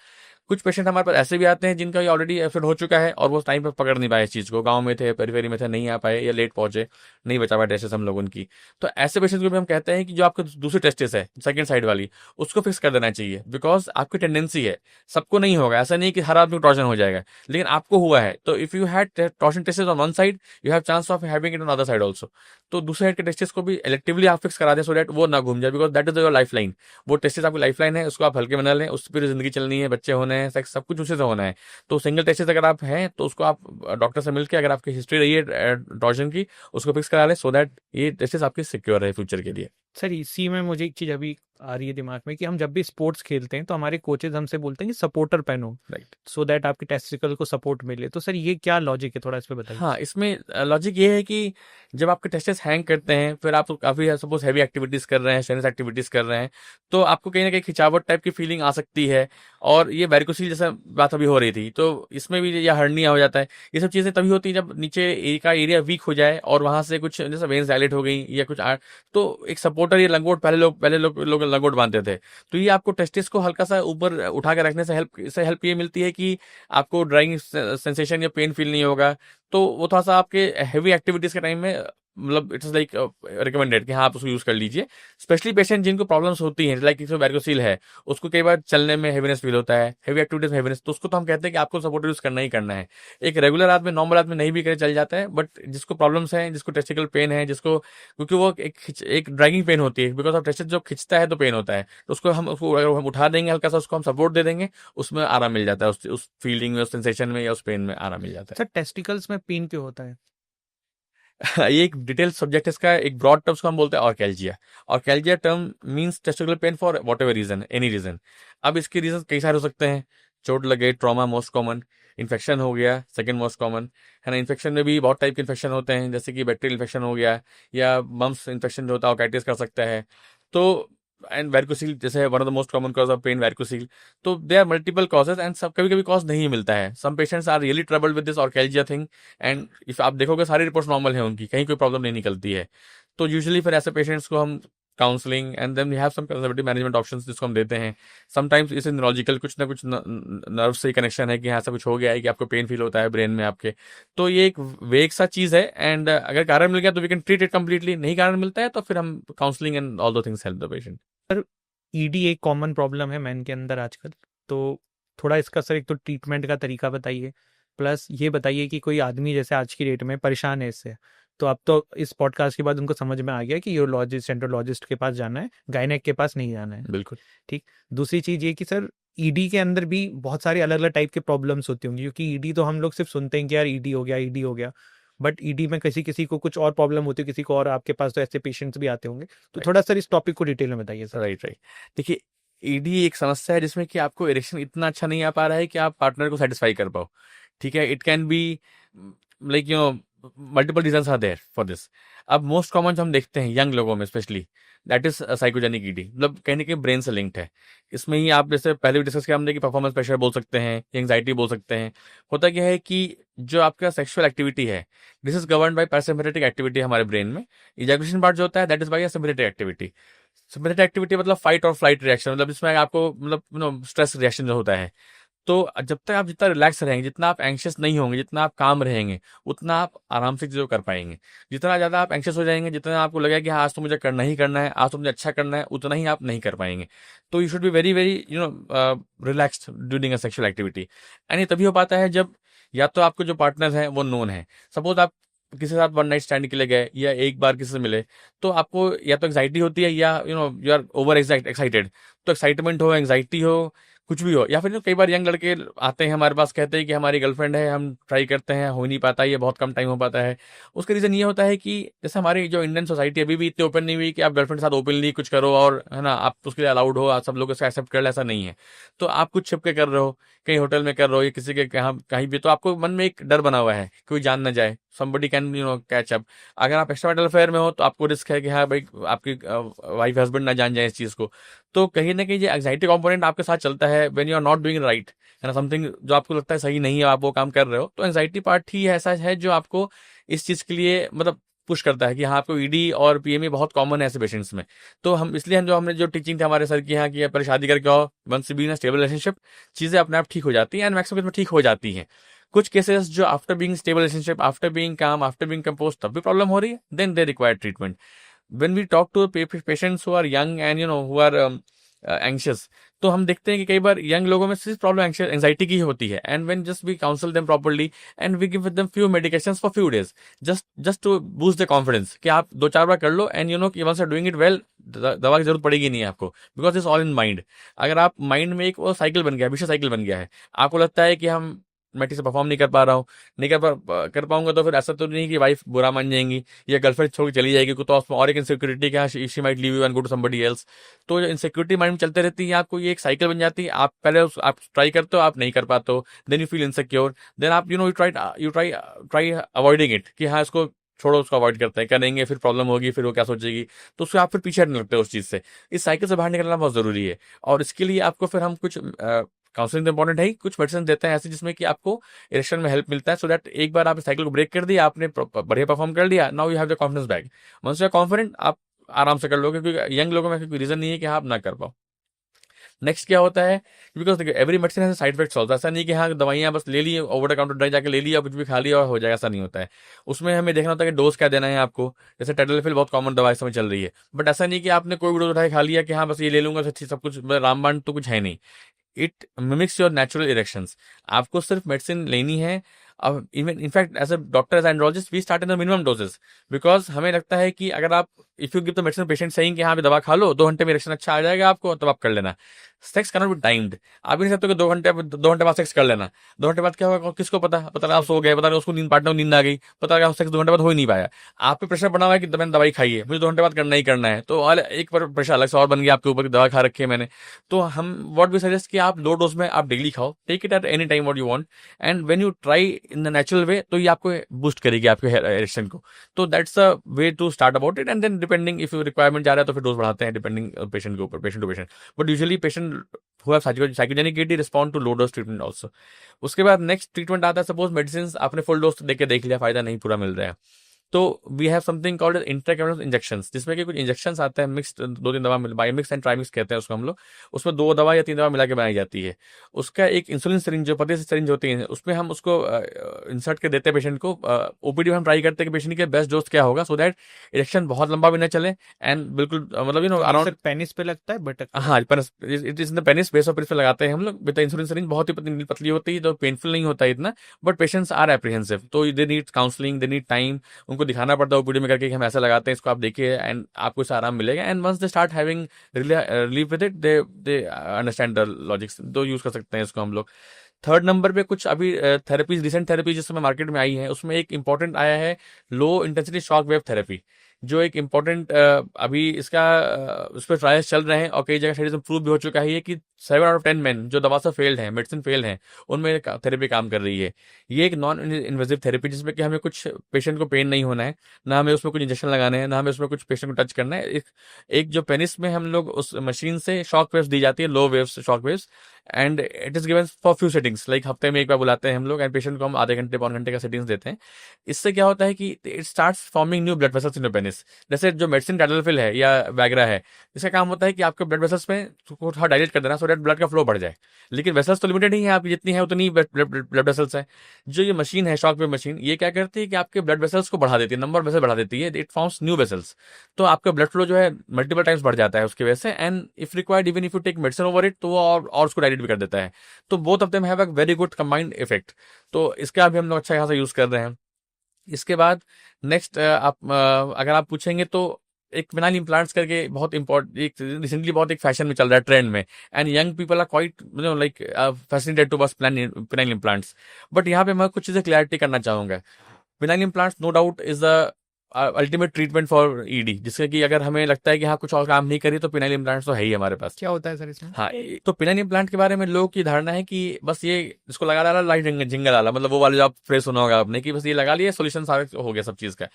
कुछ पेशेंट हमारे पास ऐसे भी आते हैं जिनका ऑलरेडी एफेक्ट हो चुका है और वो टाइम पर पकड़ नहीं पाए इस चीज़ को, गांव में थे, पेरिफेरी में थे, नहीं आ पाए या लेट पहुंचे, नहीं बचा पाए टेस्टिस हम लोग उनकी। तो ऐसे पेशेंट्स को भी हम कहते हैं कि जो आपको दूसरी टेस्टिस है सेकंड साइड वाली, उसको फिक्स कर देना चाहिए, बिकॉज आपकी टेंडेंसी है, सबको नहीं होगा, ऐसा नहीं कि हर आदमी को टॉर्शन हो जाएगा, लेकिन आपको हुआ है तो if you had torsion testis on one side, you have chance of having it on other side also. तो दूसरे साइड के टेस्टिस को भी इलेक्टिवली आप फिक्स करा दें, सो दैट वो ना घूम जाए, because that is your life line. वो टेस्टिस आपकी लाइफ लाइन है, उसको आप हल्के बना लें, उस पर जिंदगी चलनी है, बच्चे होने हैं, सेक्स सब कुछ उसी से होना है। तो सिंगल टेस्टिस अगर आप हैं तो उसको आप डॉक्टर से मिलकर, अगर आपकी हिस्ट्री रही है टॉर्शन की, उसको फिक्स करा लें, सो दैट ये टेस्टिस आपकी सिक्योर है फ्यूचर के लिए। सर इसी में मुझे एक चीज़ अभी आ रही है दिमाग में कि हम जब भी स्पोर्ट्स खेलते हैं तो हमारे कोचेज हमसे बोलते हैं कि सपोर्टर पहनो, राइट। सो दैट आपके टेस्टिकल को सपोर्ट मिले। तो सर ये क्या लॉजिक है, थोड़ा इस पे बताइए। हाँ, इसमें लॉजिक ये है कि जब आपके टेस्टिस हैंग करते हैं, फिर आप काफ़ी सपोज हैवी एक्टिविटीज़ कर रहे हैं, स्ट्रेनस एक्टिविटीज़ कर रहे हैं, तो आपको कहीं ना कहीं खिंचावट टाइप की फीलिंग आ सकती है। और ये वेरिकोसिल जैसा बात अभी हो रही थी, तो इसमें भी या हर्निया हो जाता है। ये सब चीज़ें तभी होती है जब नीचे का एरिया वीक हो जाए और वहाँ से कुछ जैसे वेन्स डायलेट हो गई या कुछ तो एक सपोर्टर या लंगोट, पहले लोग लंगोट बांधते थे, तो ये आपको टेस्टिस को हल्का सा ऊपर उठा के रखने से हेल्प ये मिलती है कि आपको ड्राइंग सेंसेशन या पेन फील नहीं होगा। तो वो थोड़ा सा आपके हैवी एक्टिविटीज के टाइम में, मतलब इट्स लाइक रिकमेंडेड कि हाँ आप उसको यूज कर लीजिए। स्पेशली पेशेंट जिनको प्रॉब्लम्स होती हैं, लाइक इसमें वेरिकोसिल है, उसको कई बार चलने में हेवीनेस फील होता है, हेवी एक्टिविटीज में हेवीनेस, तो उसको तो हम कहते हैं कि आपको सपोर्ट यूज करना ही करना है। एक रेगुलर आदमी, नॉर्मल आदमी नहीं भी करे चल जाता है, बट जिसको प्रॉब्लम्स हैं, जिसको टेस्टिकल पेन है, जिसको, क्योंकि वो एक ड्रैगिंग पेन होती है, बिकॉज ऑफ टेस्टिस जो खिंचता है तो पेन होता है, तो उसको अगर हम उठा देंगे हल्का सा, उसको हम सपोर्ट दे देंगे, उसमें आराम मिल जाता है, उस फीलिंग में, उस सेंसेशन में या उस पेन में आराम मिल जाता सर टेस्टिकल्स में पेन क्यों होता है? है। ये एक डिटेल सब्जेक्ट है इसका, एक ब्रॉड टर्म्स को हम बोलते हैं orchialgia. Orchialgia term means testicular pain for whatever reason, any reason. अब इसके रीजन कई सारे हो सकते हैं, चोट लगे, ट्रॉमा मोस्ट कॉमन, इन्फेक्शन हो गया सेकंड मोस्ट कॉमन है ना। इन्फेक्शन में भी बहुत टाइप के इन्फेक्शन होते हैं, जैसे कि बैक्टीरियल इन्फेक्शन हो गया, या मम्स इन्फेक्शन जो होता है ऑर्काइटिस कर सकता है। तो एंड वेरिकोसिल जैसे one of the most common cause of pain varicocele. तो they are multiple causes and सब कभी कभी कॉज नहीं मिलता है। Some patients are really troubled with this orchialgia thing, and if आप देखोगे सारी रिपोर्ट्स नॉर्मल है उनकी, कहीं कोई प्रॉब्लम नहीं निकलती है। तो यूजुअली फिर ऐसे पेशेंट्स को हम counselling and then we have some conservative management options जिसको हम देते हैं। समटाइम्स इसे न्यूरोलॉजिकल कुछ ना कुछ नर्व से कनेक्शन है कि हाँ ऐसा कुछ हो गया है कि आपको पेन फील होता है ब्रेन में आपके। तो ये एक वेग सा चीज है, एंड अगर कारण मिल गया तो we can treat it completely, नहीं कारण मिलता है तो फिर हम counselling and all those things help the patient. Sir ED एक कॉमन प्रॉब्लम है मैन के अंदर आजकल, तो थोड़ा इसका सर एक तो ट्रीटमेंट का तरीका बताइए, प्लस ये बताइए कि कोई आदमी जैसे आज की डेट में परेशान है इससे, तो अब तो इस पॉडकास्ट के बाद उनको समझ में आ गया कि यूरोलॉजिस्ट एंड्रोलॉजिस्ट के पास जाना है, गायनेक के पास नहीं जाना है। बिल्कुल। ठीक। दूसरी चीज ये कि सर ईडी के अंदर भी बहुत सारे अलग अलग टाइप के प्रॉब्लम्स होती होंगी, क्योंकि ईडी तो हम लोग सिर्फ सुनते हैं कि यार ईडी हो गया, ईडी हो गया, बट ईडी में किसी किसी को कुछ और प्रॉब्लम होती है, किसी को और, आपके पास तो ऐसे पेशेंट्स भी आते होंगे। तो राइट थोड़ा सर इस टॉपिक को डिटेल में बताइए सर। Right right. देखिए, ईडी एक समस्या है जिसमें कि आपको इरेक्शन इतना अच्छा नहीं आ पा रहा है कि आप पार्टनर को सेटिस्फाई कर पाओ। ठीक है, it can be like multiple reasons are there for this. अब मोस्ट कॉमन जो हम देखते हैं यंग लोगों में specially, that is psychogenic ED, मतलब कहने के ब्रेन से लिंक्ड है। इसमें ही आप जैसे पहले भी डिस्कस किया हमने कि परफॉर्मेंस प्रेशर बोल सकते हैं, एंग्जाइटी बोल सकते हैं। होता क्या है कि जो आपका सेक्सुअल एक्टिविटी है, this is govern by parasympathetic activity हमारे ब्रेन में। इजैकुलेशन पार्ट जो होता है that is by sympathetic activity. Sympathetic activity मतलब फाइट और फ्लाइट रिएक्शन, मतलब जिसमें आपको मतलब स्ट्रेस रिएक्शन जो होता है। तो जब तक आप जितना रिलैक्स रहेंगे, जितना आप एंशियस नहीं होंगे, जितना आप काम रहेंगे, उतना आप आराम से चीज़ों कर पाएंगे। जितना ज़्यादा आप एंशियस हो जाएंगे, जितना आपको लगेगा कि हाँ, आज तो मुझे करना ही करना है, आज तो मुझे अच्छा करना है, उतना ही आप नहीं कर पाएंगे। तो you should be very very relaxed during a sexual activity. And ये तभी हो पाता है जब या तो आपको जो पार्टनर्स हैं वो नोन है। सपोज आप किसी के साथ वन नाइट स्टैंड के लिए गए या एक बार किसी से मिले, तो आपको या तो एंग्जाइटी होती है या यू आर ओवर एक्साइटेड। तो एक्साइटमेंट हो, एंग्जाइटी हो, कुछ भी हो, या फिर कई बार यंग लड़के आते हैं हमारे पास, कहते हैं कि हमारी गर्लफ्रेंड है, हम ट्राई करते हैं, हो नहीं पाता, ये बहुत कम टाइम हो पाता है। उसका रीजन ये होता है कि जैसे हमारी जो इंडियन सोसाइटी अभी भी इतनी ओपन नहीं हुई कि आप गर्लफ्रेंड के साथ ओपनली कुछ करो और है ना आप उसके लिए अलाउड हो, आप सब लोग इसका एक्सेप्ट कर ले, ऐसा नहीं है। तो आप कुछ छिप के कर रहे हो, कहीं होटल में कर रहे हो या किसी के कहाँ कहीं भी, तो आपको मन में एक डर बना हुआ है कोई जान ना जाए, somebody कैन कैच अप। अगर आप एक्स्ट्रा अफेयर में हो तो आपको रिस्क है कि हाँ भाई आपकी वाइफ हस्बैंड ना जान जाए इस चीज को। तो कहीं ना कहीं ये एंग्जाइटी कंपोनेंट आपके साथ चलता है when you are not doing right, है ना, समथिंग जो आपको लगता है सही नहीं है, आप वो काम कर रहे हो, तो एंग्जाइटी पार्ट ही ऐसा है जो आपको इस चीज के लिए मतलब पुश करता है कि हाँ आपको ईडी और पीएमए बहुत कॉमन है ऐसे पेशेंट्स में। तो हम इसलिए हम जो हमने जो टीचिंग थी हमारे सर की यहाँ की, पहले शादी करके आओ, once be in a stable relationship, चीजें अपने आप ठीक हो जाती हैं, एंड मैक्सिमम केस में ठीक हो जाती हैं। कुछ केसेस जो after being stable relationship, after being calm, after being compose तब भी प्रॉब्लम हो रही है, then they require treatment. when we talk to patients who are young and who are anxious, तो हम देखते हैं कि कई बार यंग लोगों में सिर्फ प्रॉब्लम एंजाइटी की ही होती है, and when just we counsel them properly and we give them few medications for few days, just to boost the confidence कि आप 2-4 बार कर लो, एंड कि once are doing it well, दवा की जरूरत पड़ेगी नहीं आपको, because it's all in mind. अगर आप माइंड में एक वो साइकिल बन गया, विशेष साइकिल बन गया है, आपको लगता है कि हम मैं ठीक से परफॉर्म नहीं कर पा रहा हूँ, नहीं कर पाऊंगा, तो फिर ऐसा तो नहीं कि वाइफ बुरा मान जाएंगी या गर्लफ्रेंड छोड़ के चली जाएगी, तो उसमें और एक इनसिक्योरिटी क्या, she might leave you and go to somebody else. तो जो इनसिक्योरिटी माइंड में चलते रहती है, आपको ये एक साइकिल बन जाती है। आप पहले आप ट्राई करते हो, आप नहीं कर पाते हो, then you feel insecure, then आप यू ट्राई अवॉइडिंग इट कि हाँ इसको छोड़ो, उसको अवॉइड करते हैं, करेंगे फिर प्रॉब्लम होगी, फिर वो क्या सोचेगी, तो उससे आप फिर पीछे हटने लगते हो उस चीज से। इस साइकिल से बाहर निकलना बहुत जरूरी है, और इसके लिए आपको फिर हम कुछ काउंसलिंग तो इंपॉर्टेंट है ही, कुछ मेडिसिन देते हैं ऐसे जिसमें कि आपको इरेक्शन में हेल्प मिलता है, सो दैट एक बार आप साइकिल को ब्रेक कर दिया, आपने बढ़िया परफॉर्म कर लिया, now you have the confidence back. Once you are confident, आप आराम से कर लोगे, क्योंकि यंग लोगों में कोई रीजन नहीं है कि आप ना कर पाओ। नेक्स्ट क्या होता है, बिकॉज देखिए एवरी मेडिसिन है साइड इफेक्ट्स होता है, ऐसा नहीं कि हाँ दवाइयाँ बस ले ली, ओवर द काउंटर ड्राई जाके ले लिया, कुछ भी खा लिया और हो जाएगा, ऐसा नहीं होता है। उसमें हमें देखना होता है कि डोज क्या देना है आपको। जैसे टेडलफिल बहुत कॉमन दवा इस समय चल रही है, बट ऐसा नहीं कि आपने कोई भी डोज उठाए खा लिया कि हाँ बस ये ले लूंगा सब कुछ रामबाण, तो कुछ है नहीं। It mimics your natural erections. आपको सिर्फ मेडिसिन लेनी है। अब even in fact as a doctor as andrologist we start in the minimum doses, because हमें लगता है कि अगर आप if you give the medicine patient saying कि हाँ दवा खा लो, 2 घंटे में इरेक्शन अच्छा आ जाएगा आपको, तब आप कर लेना। Sex can not be timed. आप भी नहीं सकते कि 2 घंटे बाद सेक्स कर लेना। 2 घंटे बाद क्या होगा किसको पता, पता लगा आप सो गए, पता लगा उसको नींद, पार्टनर को नींद आ गई, पता लगा सेक्स 2 घंटे बाद हो ही नहीं पाया। आप पे प्रेशर बना हुआ है कि मैंने दवाई खाई है, मुझे 2 घंटे बाद करना ही करना है, तो और एक प्रेशर अलग से और बन गया आपके ऊपर कि दवा खा रखी है मैंने। तो हम व्हाट वी सजेस्ट कि आप लो डोज में आप डेली खाओ, take it at any time what you want, and when you try in the natural way, तो ये आपको बूस्ट करेगी आपके इरेक्शन को। तो that's a way to start about it, and then depending if requirement जा रहा है तो फिर डोज बढ़ाते हैं डिपेंडिंग पेशेंट के ऊपर, patient to patient. But usually patient who have psychogenic AD respond to low dose treatment also। उसके बाद नेक्स्ट ट्रीटमेंट आता है, सपोज मेडिसिन आपने फुल डोज देके देख लिया, फायदा नहीं पूरा मिल रहा है, तो we have something called intracavernous injections, जिसमें कि कुछ इंजेक्शंस आते हैं मिक्स्ड, 2-3 दवा bi mix and tri mix कहते हैं उसको हम लोग। उसमें 2 दवा या 3 दवा मिला के बनाई जाती है। उसका एक इंसुलिन सिरिंज, जो पतली सी सिरिंज होती है, उसमें हम उसको इंसर्ट के देते हैं पेशेंट को। ओपीडी में हम ट्राई करते हैं कि पेशेंट के बेस्ट डोज क्या होगा, सो दैट इरेक्शन बहुत लंबा भी ना चले, एंड बिल्कुल मतलब अराउंड। पेनिस पे लगता है, बटक पे? हाँ, it is in the penis, base of penis पे लगाते हैं हम लोग विद इंसुलिन सिरिंज। बहुत ही पतली पतली होती है, तो पेनफुल नहीं होता है इतना, बट पेशेंट्स आर एप्रीहेंसिव, तो they need counselling, they need time. उनको दिखाना पड़ता है ओपीडी में करके कि हम ऐसा लगाते हैं, इसको आप देखिए एंड आपको इससे आराम मिलेगा। And once they start having relief with it, they understand the logics, तो यूज कर सकते हैं इसको हम लोग। थर्ड नंबर पे कुछ अभी थेरेपीज, रिसेंट थेरेपी जिस समय मार्केट में आई है, उसमें एक इंपॉर्टेंट आया है low intensity shock wave therapy, जो एक इम्पोर्टेंट अभी इसका उस पर ट्रायल्स चल रहे हैं और कई जगह स्टडीज में प्रूव भी हो चुका है ये कि 7 out of 10 मैन जो दवा से फेल्ड हैं, मेडिसिन फेल्ड हैं, उनमें थेरेपी काम कर रही है। ये एक नॉन इन्वेजिव थेरेपी, जिसमें कि हमें कुछ पेशेंट को पेन नहीं होना है, ना हमें उसमें कुछ इंजेक्शन लगाने हैं, ना हमें उसमें कुछ पेशेंट को टच करना है। एक जो पेनिस में हम लोग उस मशीन से शॉक वेव्स दी जाती है, low waves shock waves, and it is given for few settings, like हफ्ते में एक बार बुलाते हैं हम लोग, एंड पेशेंट को हम आधे घंटे 1 घंटे का सेटिंग्स देते हैं। इससे क्या होता है कि it starts forming new blood vessels in your penis. जैसे जो मेडिसिन टैडल्फिल है या वैग्रा है, इसका काम होता है कि आपके ब्लड वेसल्स में को थोड़ा डायलेट कर देना, सो दैट ब्लड का फ्लो बढ़ जाए। लेकिन वेसल्स तो लिमिटेड ही है, आपकी जितनी है उतनी ब्लड वेसल्स है। जो ये मशीन है, शॉक वेव मशीन, ये क्या करती है कि आपके ब्लड वेसल्स को बढ़ा देती है, नंबर वेसल बढ़ा देती है, इट फॉर्म्स न्यू वेसल्स। तो आपका ब्लड फ्लो जो है मल्टीपल टाइम्स बढ़ जाता है उसकी वजह से, and if required even if you take medicine over it, तो वो और उसको डायलेट भी कर देता है। तो both of them have a very good combined effect. तो इसका भी हम लोग अच्छा खासा यूज कर रहे हैं। इसके बाद नेक्स्ट आप अगर आप पूछेंगे तो एक फिनाइल इम्प्लांट्स करके बहुत इंपॉर्टेंट, एक रिसेंटली बहुत एक फैशन में चल रहा है, ट्रेंड में, and young people are quite like fascinated to बस फिनाइल इम्प्लांट्स। बट यहाँ पे मैं कुछ चीजें क्लैरिटी करना चाहूंगा। Penile implants no doubt is the ultimate treatment for ED, जिससे कि अगर हमें लगता है कि हाँ कुछ और काम नहीं करी, तो फिनाइल इम्प्लांट्स तो है ही हमारे पास। क्या होता है सर इसमें? हाँ, तो पिनाइन इम्प्लांट के बारे में लोगों की धारणा है कि बस ये इसको लगा डाला, लाइट जिंगल डाला, मतलब वो वाले जो आप फ्रेश सुना होगा आपने कि बस ये लगा लिया, सोल्यूशन सारा हो गया सब चीज का।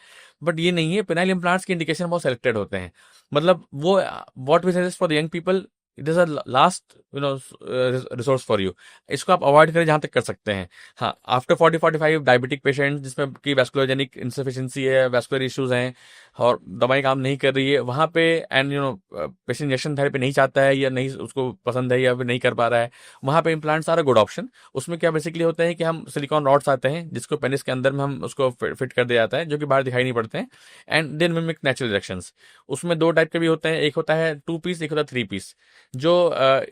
बट ये नहीं है, पिनाइल इम्प्लांट्स के इंडिकेशन बहुत सेलेक्टेड होते हैं। मतलब वो what we suggest for the young people, it is a last resource for you. इसको आप अवॉइड करें जहां तक कर सकते हैं। हाँ, आफ्टर 40-45 डायबिटिक पेशेंट जिसमें की वैस्कुलरजेनिक इंसफिशिएंसी है, वैस्कुलर इश्यूज हैं, और दवाई काम नहीं कर रही है, वहां पे एंड पेशेंट इंजेक्शन थेरेपी नहीं चाहता है, या नहीं उसको पसंद है, या फिर नहीं कर पा रहा है, वहां पे implants are a good option. उसमें क्या बेसिकली होता है कि हम सिलिकॉन रॉड्स आते हैं, जिसको पेनिस के अंदर में हम उसको फिट कर दिया जाता है, जो कि बाहर दिखाई नहीं पड़ते हैं, and then mimic natural erections. उसमें 2 टाइप के भी होते हैं, एक होता है 2 पीस, एक होता है 3 पीस। जो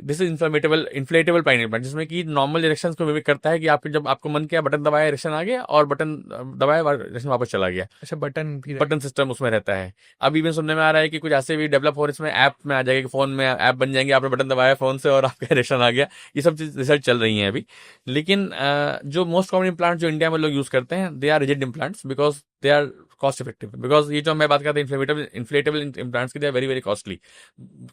this is inflatable pine implant, जिसमें कि नॉर्मल इरेक्शन को मिमिक करता है कि आपके जब आपको मन किया बटन दबाया, इरेक्शन आ गया, और बटन दबाया, इरेक्शन वापस चला गया। अच्छा, बटन सिस्टम उसमें रहता है। अभी भी सुनने में आ रहा है कि कुछ ऐसे भी डेवलप हो रहे, इसमें ऐप में आ जाएगा कि फोन में ऐप बन जाएंगे, आपने बटन दबाया फोन से और आपका इरेक्शन आ गया। ये सब चीज रिसर्च चल रही है अभी। लेकिन जो मोस्ट कॉमन इम्प्लांट जो इंडिया में लोग यूज करते हैं, they are rigid implants, because they are cost effective. Because ये जो मैं बात करता हूँ इन्फ्लेटेबल इम्प्लांट्स की, they are very very costly.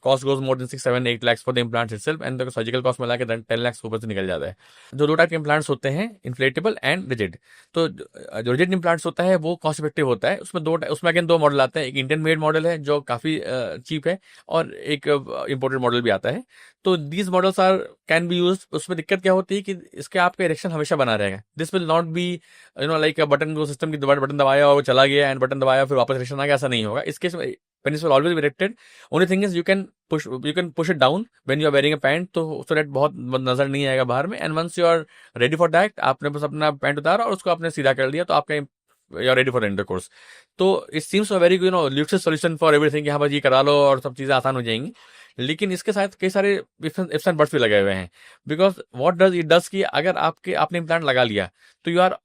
Cost goes more than 6-7-8 lakhs for the implants itself, and surgical cost मिला के 10 lakhs ऊपर से निकल जाता है। जो 2 टाइप के इम्प्लांट्स होते हैं, इन्फ्लेटेबल एंड रिजिड। तो जो रिजिड इम्प्लांट्स होता है वो कॉस्ट इफेक्टिव होता है। उसमें अगेन 2 मॉडल आते हैं, एक इंडियन मेड मॉडल है जो काफी चीप है, और एक इम्पोर्टेड मॉडल भी आता है। तो these models are can be use. उसमें दिक्कत क्या होती है कि इसके आपका इरेक्शन हमेशा बना रहेगा। This will not be like button को सिस्टम की बटन दबाया और वो चला गया, एंड बटन दबाया फिर वापस इरेक्शन आ गया, ऐसा नहीं होगा। इसके penis will always be erected. Only thing is you can push it down when you are wearing a pant, तो so that बहुत नजर नहीं आएगा बाहर में। And once you are ready for that, आपने बस अपना पैंट उतारा और उसको आपने सीधा कर लिया, तो आपका you are ready for intercourse. तो it seems a very luxurious solution for everything, यहाँ पर ये करा लो और सब चीजें आसान हो जाएंगी। लेकिन इसके साथ कई सारे इफ्स एंड बट्स भी लगे हुए हैं। Because what does it does कि अगर आपने इम्प्लांट लगा लिया, तो you are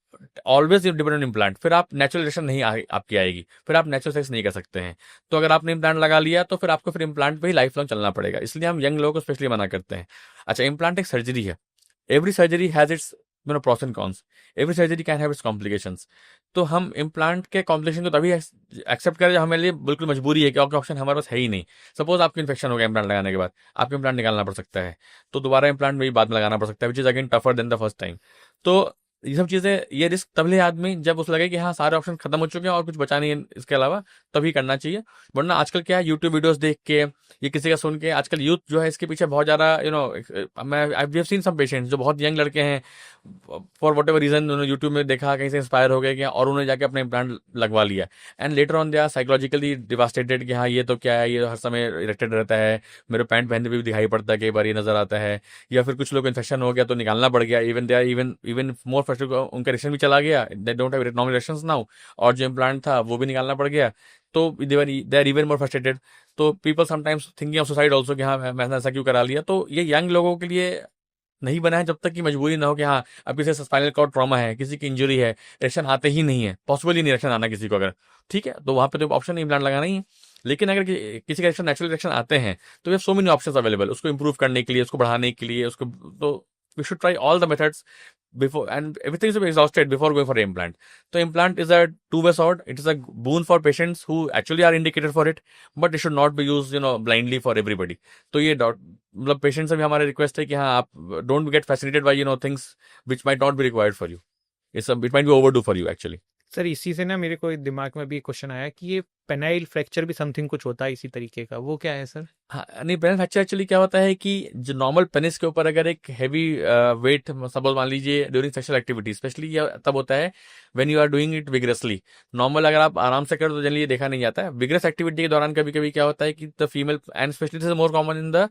always dependent implant, फिर आप नेचुरल इरेक्शन नहीं आपकी आएगी, फिर आप नेचुरल सेक्स नहीं कर सकते हैं। तो अगर आपने इम्प्लांट लगा लिया, तो फिर आपको फिर इम्प्लांट पे ही लाइफ लॉन्ग चलना पड़ेगा। इसलिए हम यंग लोगों को स्पेशली मना करते हैं। अच्छा, इम्प्लांट एक सर्जरी है। Every surgery has its pros and cons. Every surgery can have it's complications. तो हम इम्प्लांट के कॉम्प्लिकेशन को तभी एक्सेप्ट करें जब हमारे लिए बिल्कुल मजबूरी है, क्योंकि ऑप्शन हमारे पास है ही नहीं। सपोज आपको इन्फेक्शन हो गया इम्प्लांट लगाने के बाद, आपको इम्प्लांट निकालना पड़ सकता है, तो दोबारा इम्प्लांट में बाद में लगाना पड़ सकता है, which is again tougher than the first time. तो ये सब चीजें, ये रिस्क तब ले आदमी जब उस लगे कि हाँ सारे ऑप्शन खत्म हो चुके हैं और कुछ बचा नहीं है इसके अलावा, तभी करना चाहिए। वरना आजकल क्या है, यूट्यूब वीडियोस देख के, ये किसी का सुन के, आजकल यूथ जो है इसके पीछे बहुत ज्यादा मैं I have seen some patients जो बहुत यंग लड़के हैं, फॉर वट एवर रीजन उन्होंने यूट्यूब में देखा, कहीं से इंस्पायर हो गए कि और उन्होंने जाके अपना इम्प्लांट लगवा लिया, and later on they are psychologically devastated कि हाँ ये तो क्या है, ये हर समय इरेक्टेड रहता है, मेरे पैंट पहनते हुए भी दिखाई पड़ता है, कई बार ये नजर आता है। या फिर कुछ लोग इन्फेक्शन हो गया तो निकालना पड़ गया, even they are even even more frustrated, उनका इरेक्शन भी चला गया, they don't have normal erections now, और जो इम्प्लांट था वो भी निकालना पड़ गया, तो they are even more frustrated. तो people sometimes thinking of suicide also कि हाँ मैंने ऐसा क्यों करा लिया। तो ये यंग लोगों के लिए नहीं बना है जब तक कि मजबूरी ना हो कि हाँ अब किसी स्पाइनल कॉर्ड ट्रॉमा है, किसी की इंजरी है, इरेक्शन आते ही नहीं है, पॉसिबल ही नहीं इरेक्शन आना किसी को, अगर ठीक है तो वहां पे तो ऑप्शन इम्प्लांट लगाना ही है। लेकिन अगर किसी का इरेक्शन नेचुरल इरेक्शन आते हैं तो we have so many options available उसको इंप्रूव करने के लिए, उसको बढ़ाने के लिए, उसको तो we should try all the methods before, and everything should be exhausted before going for implant. So implant is a two-way sword. It is a boon for patients who actually are indicated for it, but it should not be used blindly for everybody. तो ये मतलब patient से भी हमारा request है कि हाँ आप don't get fascinated by things which might not be required for you. It might be overdue for you actually. Sir इसी से ना मेरे को दिमाग में भी एक क्वेश्चन आया कि ये पेनाइल फ्रैक्चर भी समथिंग कुछ होता है इसी तरीके का, वो क्या है सर? हाँ नहीं, पेनिस फ्रैक्चर एक्चुअली क्या होता है कि जो नॉर्मल पेनिस के ऊपर अगर एक हैवी वेट सपोज मान लीजिए ड्यूरिंग सेक्सुअल एक्टिविटी, स्पेशली ये तब होता है when you are doing it vigorously. Normal अगर आप आराम से करो तो जनरली ये देखा नहीं जाता है। विग्रस एक्टिविटी के दौरान कभी कभी क्या होता है कि the female, and specially this is more common in the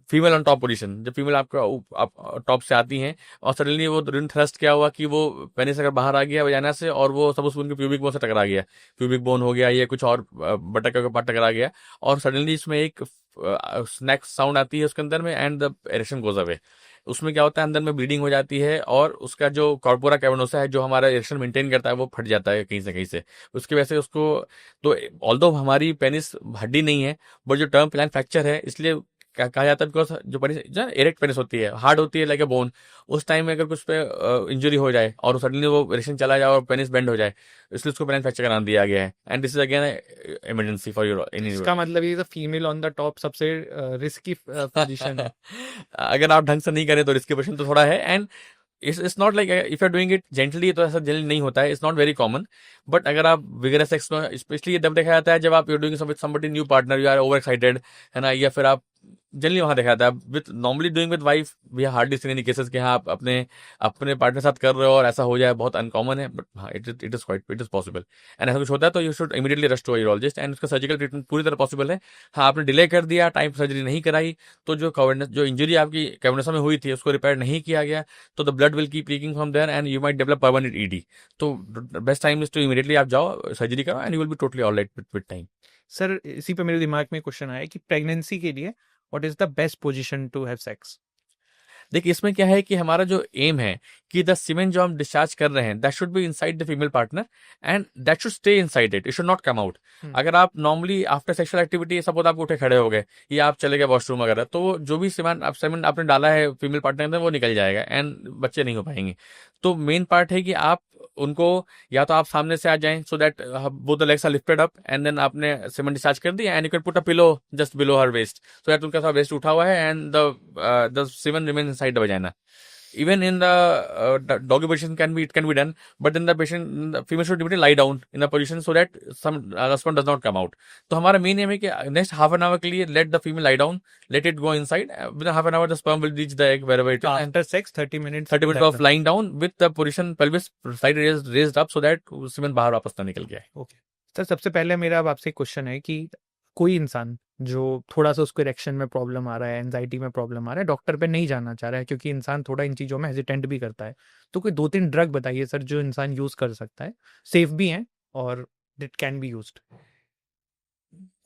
female on top position, जब फीमेल आपका आप टॉप से आती हैं और सडनली वो थ्रस्ट क्या हुआ कि वो पेनिस अगर बाहर आ गया वजाना से और वो सपोज उनके प्यूबिक बोन से टकरा गया, प्यूबिक बोन हो गया या कुछ और बटक का पार्ट टकरा गया, और सडनली इसमें एक स्नैक साउंड आती है उसके अंदर में, and the erection goes away. उसमें क्या होता है, अंदर में ब्लीडिंग हो जाती है और उसका जो कॉर्पोरा कैवर्नोसा है जो हमारा इरेक्शन मेंटेन करता है वो फट जाता है कहीं से। उसकी वजह से उसको, तो ऑल्दो हमारी पेनिस हड्डी नहीं है, बट जो टर्म प्लान फ्रैक्चर है इसलिए कहा जाता है, बिकॉज जो पेनिस जो इरेक्ट पेनिस होती है, हार्ड होती है लाइक ए बोन, उस टाइम में अगर कुछ पे इंजरी हो जाए और सडनली वो इरेक्शन चला जाए और पेनिस बेंड हो जाए, इसलिए उसको पेनिस फ्रैक्चर का नाम दिया गया है, and this is again emergency for your in. इसका मतलब ये फीमेल ऑन द टॉप सबसे रिस्की पोजीशन है। अगर आप ढंग से नहीं करें तो रिस्की पोजीशन तो थोड़ा है, and it's not like if you are doing it gently तो ऐसा जनरली नहीं होता है, it's not very common. But अगर आप विगरस सेक्स में, स्पेशली जब देखा जाता है जब आप you doing with somebody new partner, you are over excited है ना, या फिर आप जनरली वहां देखा जाता है with normally doing with wife, we hardly seen any cases कि हाँ आप अपने अपने पार्टनर साथ कर रहे हो और ऐसा हो जाए, बहुत अनकॉमन है, बट हाँ इट इज पॉसिबल। एंड ऐसा कुछ होता है तो you should immediately rush to urologist, and उसका सर्जिकल ट्रीटमेंट पूरी तरह पॉसिबल है। हाँ आपने डिले कर दिया, टाइम सर्जरी नहीं कराई, तो जो इंजरी आपकी कैवर्नस में हुई थी उसको रिपेयर नहीं किया गया, तो the blood will keep leaking from there and you might develop permanent ED. तो best time is to immediately आप जाओ सर्जरी करो and you will be totally alright with time. Sir इसी पे मेरे दिमाग में क्वेश्चन आया कि प्रेगनेंसी के लिए what is the best position to have sex? देखिए इसमें क्या है कि हमारा जो एम है कि द सीमेन जो हम डिस्चार्ज कर रहे हैं that should be inside the female partner and that should stay inside it should not come out. अगर आप normally after sexual activity suppose आप उठे खड़े हो गए या आप चले गए वॉशरूम वगैरह, तो जो भी सीमेन आपने डाला है फीमेल पार्टनर के अंदर वो निकल जाएगा एंड बच्चे नहीं हो पाएंगे। तो मेन पार्ट है कि आप उनको या तो आप सामने से आ जाएं so that both the legs are lifted up and then आपने सीमेन डिस्चार्ज कर दिया and you can put a pillow just below her waist so that उनका वेस्ट उठा हुआ है and the semen remain inside the vagina. Even in the doggy position it can be done, but then the female should immediately lie down in a position so that some sperm does not come out. तो हमारा main M है कि next half an hour के लिए let the female lie down, let it go inside. Within half an hour the sperm will reach the egg wherever it is. After sex 30 minutes 30 minutes of lying down with the position pelvis side raised up so that semen बाहर वापस ना निकल गया है। Okay sir, सबसे पहले मेरा अब आपसे क्वेश्चन है कि कोई इंसान जो थोड़ा सा उसको इरेक्शन में प्रॉब्लम आ रहा है, एंजाइटी में प्रॉब्लम आ रहा है, डॉक्टर पे नहीं जाना चाह रहा है क्योंकि इंसान थोड़ा इन चीज़ों में हेजिटेंट भी करता है, तो कोई 2-3 ड्रग बताइए सर जो इंसान यूज़ कर सकता है, सेफ भी हैं और इट कैन बी यूज्ड।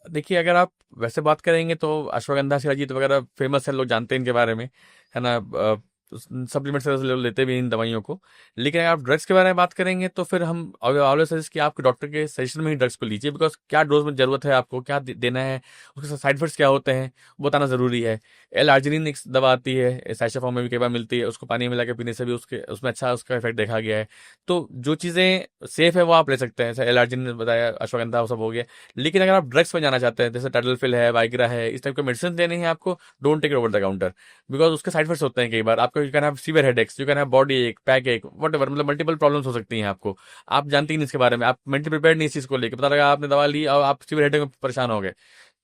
देखिए अगर आप वैसे बात करेंगे तो अश्वगंधा शिलाजीत वगैरह फेमस है, लोग जानते हैं इनके बारे में है ना, सप्लीमेंट से लोग लेते भी इन दवाइयों को। लेकिन अगर आप ड्रग्स के बारे में बात करेंगे तो फिर हम ऑलवेज सजेस्ट कि आपके डॉक्टर के सजेशन में ही ड्रग्स को लीजिए, बिकॉज क्या डोज में जरूरत है आपको, क्या देना है, उसके साइड इफेक्ट्स क्या होते हैं वो बताना जरूरी है। एल-आर्जिनिन एक दवा आती है, सैशे फॉर्म में भी कई बार मिलती है, उसको पानी में मिला के पीने से भी उसमें अच्छा उसका इफेक्ट देखा गया है। तो जो चीज़ें सेफ है वो आप ले सकते हैं, जैसे एल-आर्जिनिन बताया, अश्वगंधा वो सब हो गया। लेकिन अगर आप ड्रग्स में जाना चाहते हैं जैसे टाइडलफिल है, वाइग्रा है, इस टाइप के मेडिसिन देने हैं आपको, don't take it over the counter, because उसके साइड इफेक्ट्स होते हैं कई बार आपको। You can have severe headaches, you can have body ache, back ache, whatever, मतलब मल्टीपल प्रॉब्लम्स हो सकती हैं आपको। आप जानती नहीं इसके बारे में, आप मेंटली प्रिपेयर नहीं इस चीज को लेकर, पता लगा आपने दवा ली और आप सीवियर हेडेक में परेशान हो गए,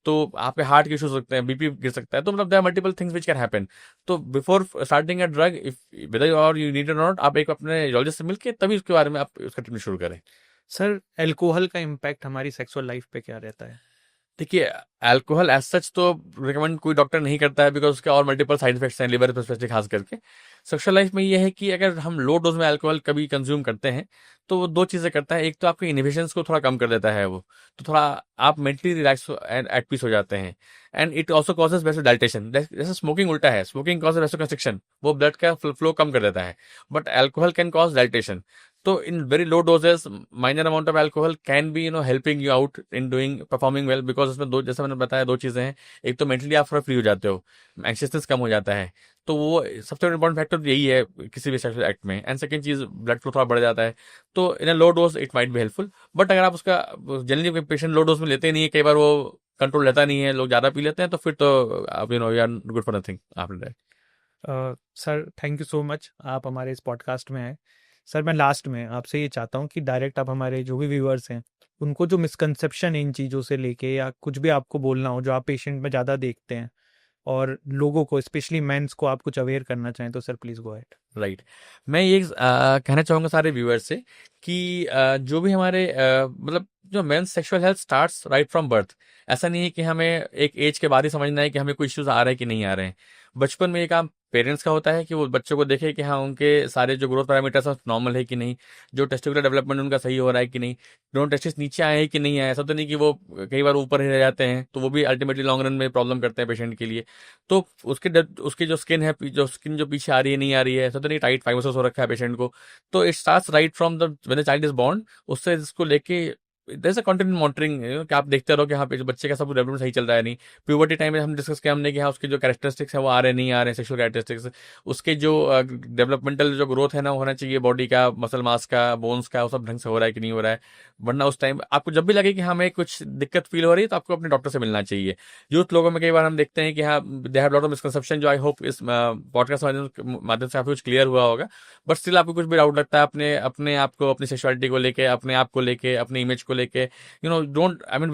तो आपके हार्ट के इश्यूज हो सकते हैं, बीपी गिर सकता है, तो मतलब there are multiple things which can happen. तो before starting a drug, if whether और यू नीड इट और नॉट, आप एक अपने न्यूरोलॉजिस्ट से मिलके तभी उसके बारे में आप उसका ट्रीटमेंट शुरू करें। सर अल्कोहल का इम्पैक्ट हमारी सेक्सुअल लाइफ पे क्या रहता है? देखिए, अल्कोहल एज सच तो रिकमेंड कोई डॉक्टर नहीं करता है, बिकॉज उसके और मल्टीपल साइड इफेक्ट्स हैं लिवर स्पेसिफिक खास करके। सेक्सुअल लाइफ में ये है कि अगर हम लो डोज में अल्कोहल कभी कंज्यूम करते हैं तो वो दो चीज़ें करता है। एक तो आपके इनहिबिशंस को थोड़ा कम कर देता है वो, तो थोड़ा आप mentally relax and at peace हो जाते हैं। And it also causes vasodilation, जैसे स्मोकिंग उल्टा है, स्मोकिंग कॉजेज वैसोकंस्ट्रिक्शन, वो ब्लड का फ्लो कम कर देता है, but alcohol can cause dilatation. तो in very low doses, minor amount of alcohol can be helping you out in doing performing well, because उसमें दो, जैसे मैंने बताया, दो चीजें हैं। एक तो मेंटली आप थोड़ा फ्री हो जाते हो, एंशियसनेस कम हो जाता है, तो वो सबसे इंपॉर्टेंट फैक्टर यही है किसी भी सेक्सुअल एक्ट में। एंड सेकंड चीज, ब्लड फ्लो थोड़ा बढ़ जाता है, तो in a low dose it might be helpful. But अगर आप उसका जनरली पेशेंट लो डोज में लेते नहीं है, कई बार वो कंट्रोल लेता नहीं है, लोग ज्यादा पी लेते हैं, तो फिर तो आप you are good for nothing after that. Sir thank you so much, आप हमारे इस पॉडकास्ट में आए। सर मैं लास्ट में आपसे ये चाहता हूँ कि डायरेक्ट आप हमारे जो भी व्यूअर्स हैं उनको जो मिसकंसेप्शन है इन चीज़ों से लेके, या कुछ भी आपको बोलना हो जो आप पेशेंट में ज़्यादा देखते हैं, और लोगों को स्पेशली मेंस को आप कुछ अवेयर करना चाहें, तो sir please go ahead. Right. मैं ये कहना चाहूंगा सारे व्यूअर्स से कि जो भी हमारे मतलब जो men's sexual health starts right from birth. ऐसा नहीं है कि हमें एक एज के बाद ही समझना है कि हमें कोई इश्यूज आ रहे हैं कि नहीं आ रहे हैं। बचपन में ये काम पेरेंट्स का होता है कि वो बच्चों को देखे कि हाँ, उनके सारे जो ग्रोथ पैरामीटर्स हैं नॉर्मल है कि नहीं, जो टेस्टिकुलर डेवलपमेंट उनका सही हो रहा है कि नहीं, दोनों टेस्टिस नीचे आए हैं कि नहीं आए। ऐसा तो नहीं कि वो कई बार ऊपर ही रह जाते हैं, तो वो भी अल्टीमेटली लॉन्ग रन में प्रॉब्लम करते हैं पेशेंट के लिए। तो उसकी जो स्किन है, जो स्किन जो पीछे आ रही है नहीं आ रही है, ऐसा तो नहीं टाइट फाइबर्स हो रखा है पेशेंट को। तो it starts right from the when the child is born. उससे इसको लेके there is a continue monitoring कि आप देखते रहो कि हाँ बच्चे का सब डेवलपमेंट सही चल रहा है नहीं। प्यूबर्टी टाइम में हम डिस्कस किया हमने कि हाँ उसके जो कैरेक्टरिस्टिक्स है वो आ रहे नहीं आ रहे, सेक्सुअल कैरेक्टरिस्टिक्स, उसके जो डेवलपमेंटल जो ग्रोथ है ना, होना चाहिए बॉडी का, मसल मास का, बोन्स का, वो सब ढंग से हो रहा है कि नहीं हो रहा है। वरना उस टाइम आपको जब भी लगे कि हमें कुछ दिक्कत फील हो रही है तो आपको अपने डॉक्टर से मिलना चाहिए। यूथ लोगों में कई बार हम देखते हैं कि हाँ they have lot of misconception, जो आई होप इस पॉडकास्ट माध्यम से काफी कुछ क्लियर हुआ होगा। बट स्टिल आपको कुछ भी डाउट लगता है अपने अपने आप को, अपनी सेक्सुअलिटी को लेके, अपने आप को लेके, अपनी इमेज को लेके, don't, I mean,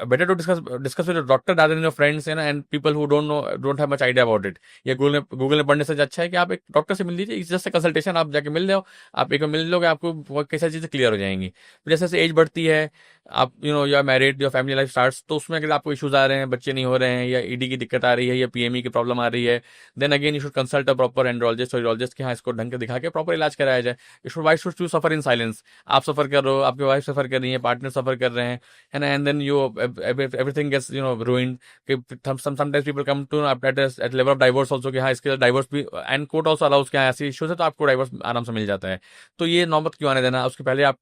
better to discuss with a doctor rather than your friends, and people who don't have much idea about it। या गूगल में पढ़ने से अच्छा है कि आप एक डॉक्टर से मिल लीजिए, इट्स जस्ट कंसल्टेशन, आप जाके मिल जाओ, आप एक बार मिल लोगे, आपको बहुत कई सारी चीजें क्लियर हो जाएंगी। फिर जैसे जैसे एज बढ़ती है, आप you are married, your family life starts, तो उसमें अगर आपको इश्यूज आ रहे हैं, बच्चे नहीं हो रहे हैं, या ईडी की दिक्कत आ रही है, या पीएमई की प्रॉब्लम आ रही है, then again you should consult a proper andrologist और यूरोलॉजिस्ट कि हाँ इसको ढंग के दिखा के प्रॉपर इलाज कराया जाए। Why should you suffer in silence? आप सफर कर रहे हो, आपकी वाइफ सफर कर रही है, पार्टनर सफर कर रहे हैं, है ना, and then you everything gets ruined। Sometimes people come to at level of divorce also कि हाँ इसके डाइवोर्स भी, एंड कोर्ट ऑल्सो अलाउज क्या ऐसी इश्यूज है तो आपको डाइवोर्स आराम से मिल जाता है। तो ये नौबत क्यों आने देना? उसके पहले आप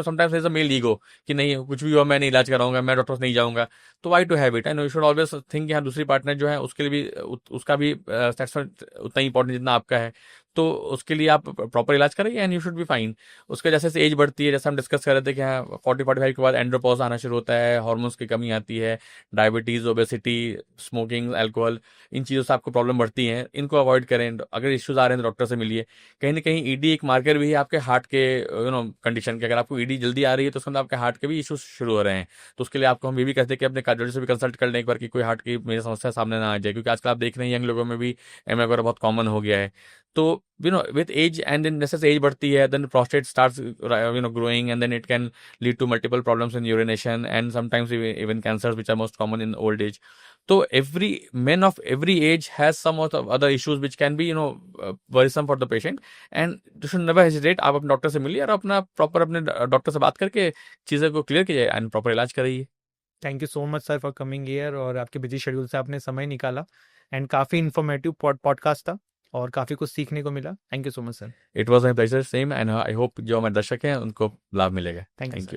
sometimes is a male ego कि नहीं कुछ भी हो मैं नहीं इलाज कराऊंगा, मैं डॉक्टर नहीं जाऊंगा, तो why to have it? And you should always think कि हाँ दूसरी पार्टनर जो है उसके लिए भी उसका भी सेटिस्फाइड उतना ही इंपॉर्टेंट जितना आपका है, तो उसके लिए आप प्रॉपर इलाज करेंगे and you should be fine. उसके जैसे जैसे एज बढ़ती है, जैसे हम डिस्कस कर रहे थे कि हाँ 40-45 के बाद एंड्रोपॉज आना शुरू होता है, हार्मोन्स की कमी आती है, डायबिटीज, ओबेसिटी, स्मोकिंग, अल्कोहल, इन चीज़ों से आपको प्रॉब्लम बढ़ती है, इनको अवॉइड करें। अगर इश्यूज आ रहे हैं तो डॉक्टर से मिलिए। कहीं ना कहीं ईडी एक मार्कर भी है आपके हार्ट के कंडीशन के। अगर आपको ईडी जल्दी आ रही है तो उसके अंदर आपके हार्ट के भी इश्यूज शुरू हो रहे हैं, तो उसके लिए आपको हम ये भी कहते हैं कि अपने कार्डियोलॉजिस्ट से भी कंसल्ट कर लें एक बार कि कोई हार्ट की मेरी समस्या सामने ना आ जाए, क्योंकि आजकल आप देख रहे हैं यंग लोगों में भी एम वगैरह बहुत कॉमन हो गया है। तो with age, and then जैसे एज बढ़ती है, then prostate starts growing, and then it can lead to multiple problems in urination, and sometimes even cancers, which are most common in old age। तो every men of every age has some of other issues which can be worrisome for the patient, and you should never hesitate। आप अपने doctor से मिलिए और अपना proper अपने doctor से बात करके चीज़ें को क्लियर कीजिए एंड प्रॉपर इलाज कराइए। Thank you so much sir for coming here, और आपके बिजी शेड्यूल से आपने समय निकाला, एंड काफ़ी इन्फॉर्मेटिव पॉडकास्ट था और काफ़ी कुछ सीखने को मिला। Thank you so much sir. It was my pleasure, same, and I hope जो हमारे दर्शक हैं उनको लाभ मिलेगा। Thank you thank sir. You.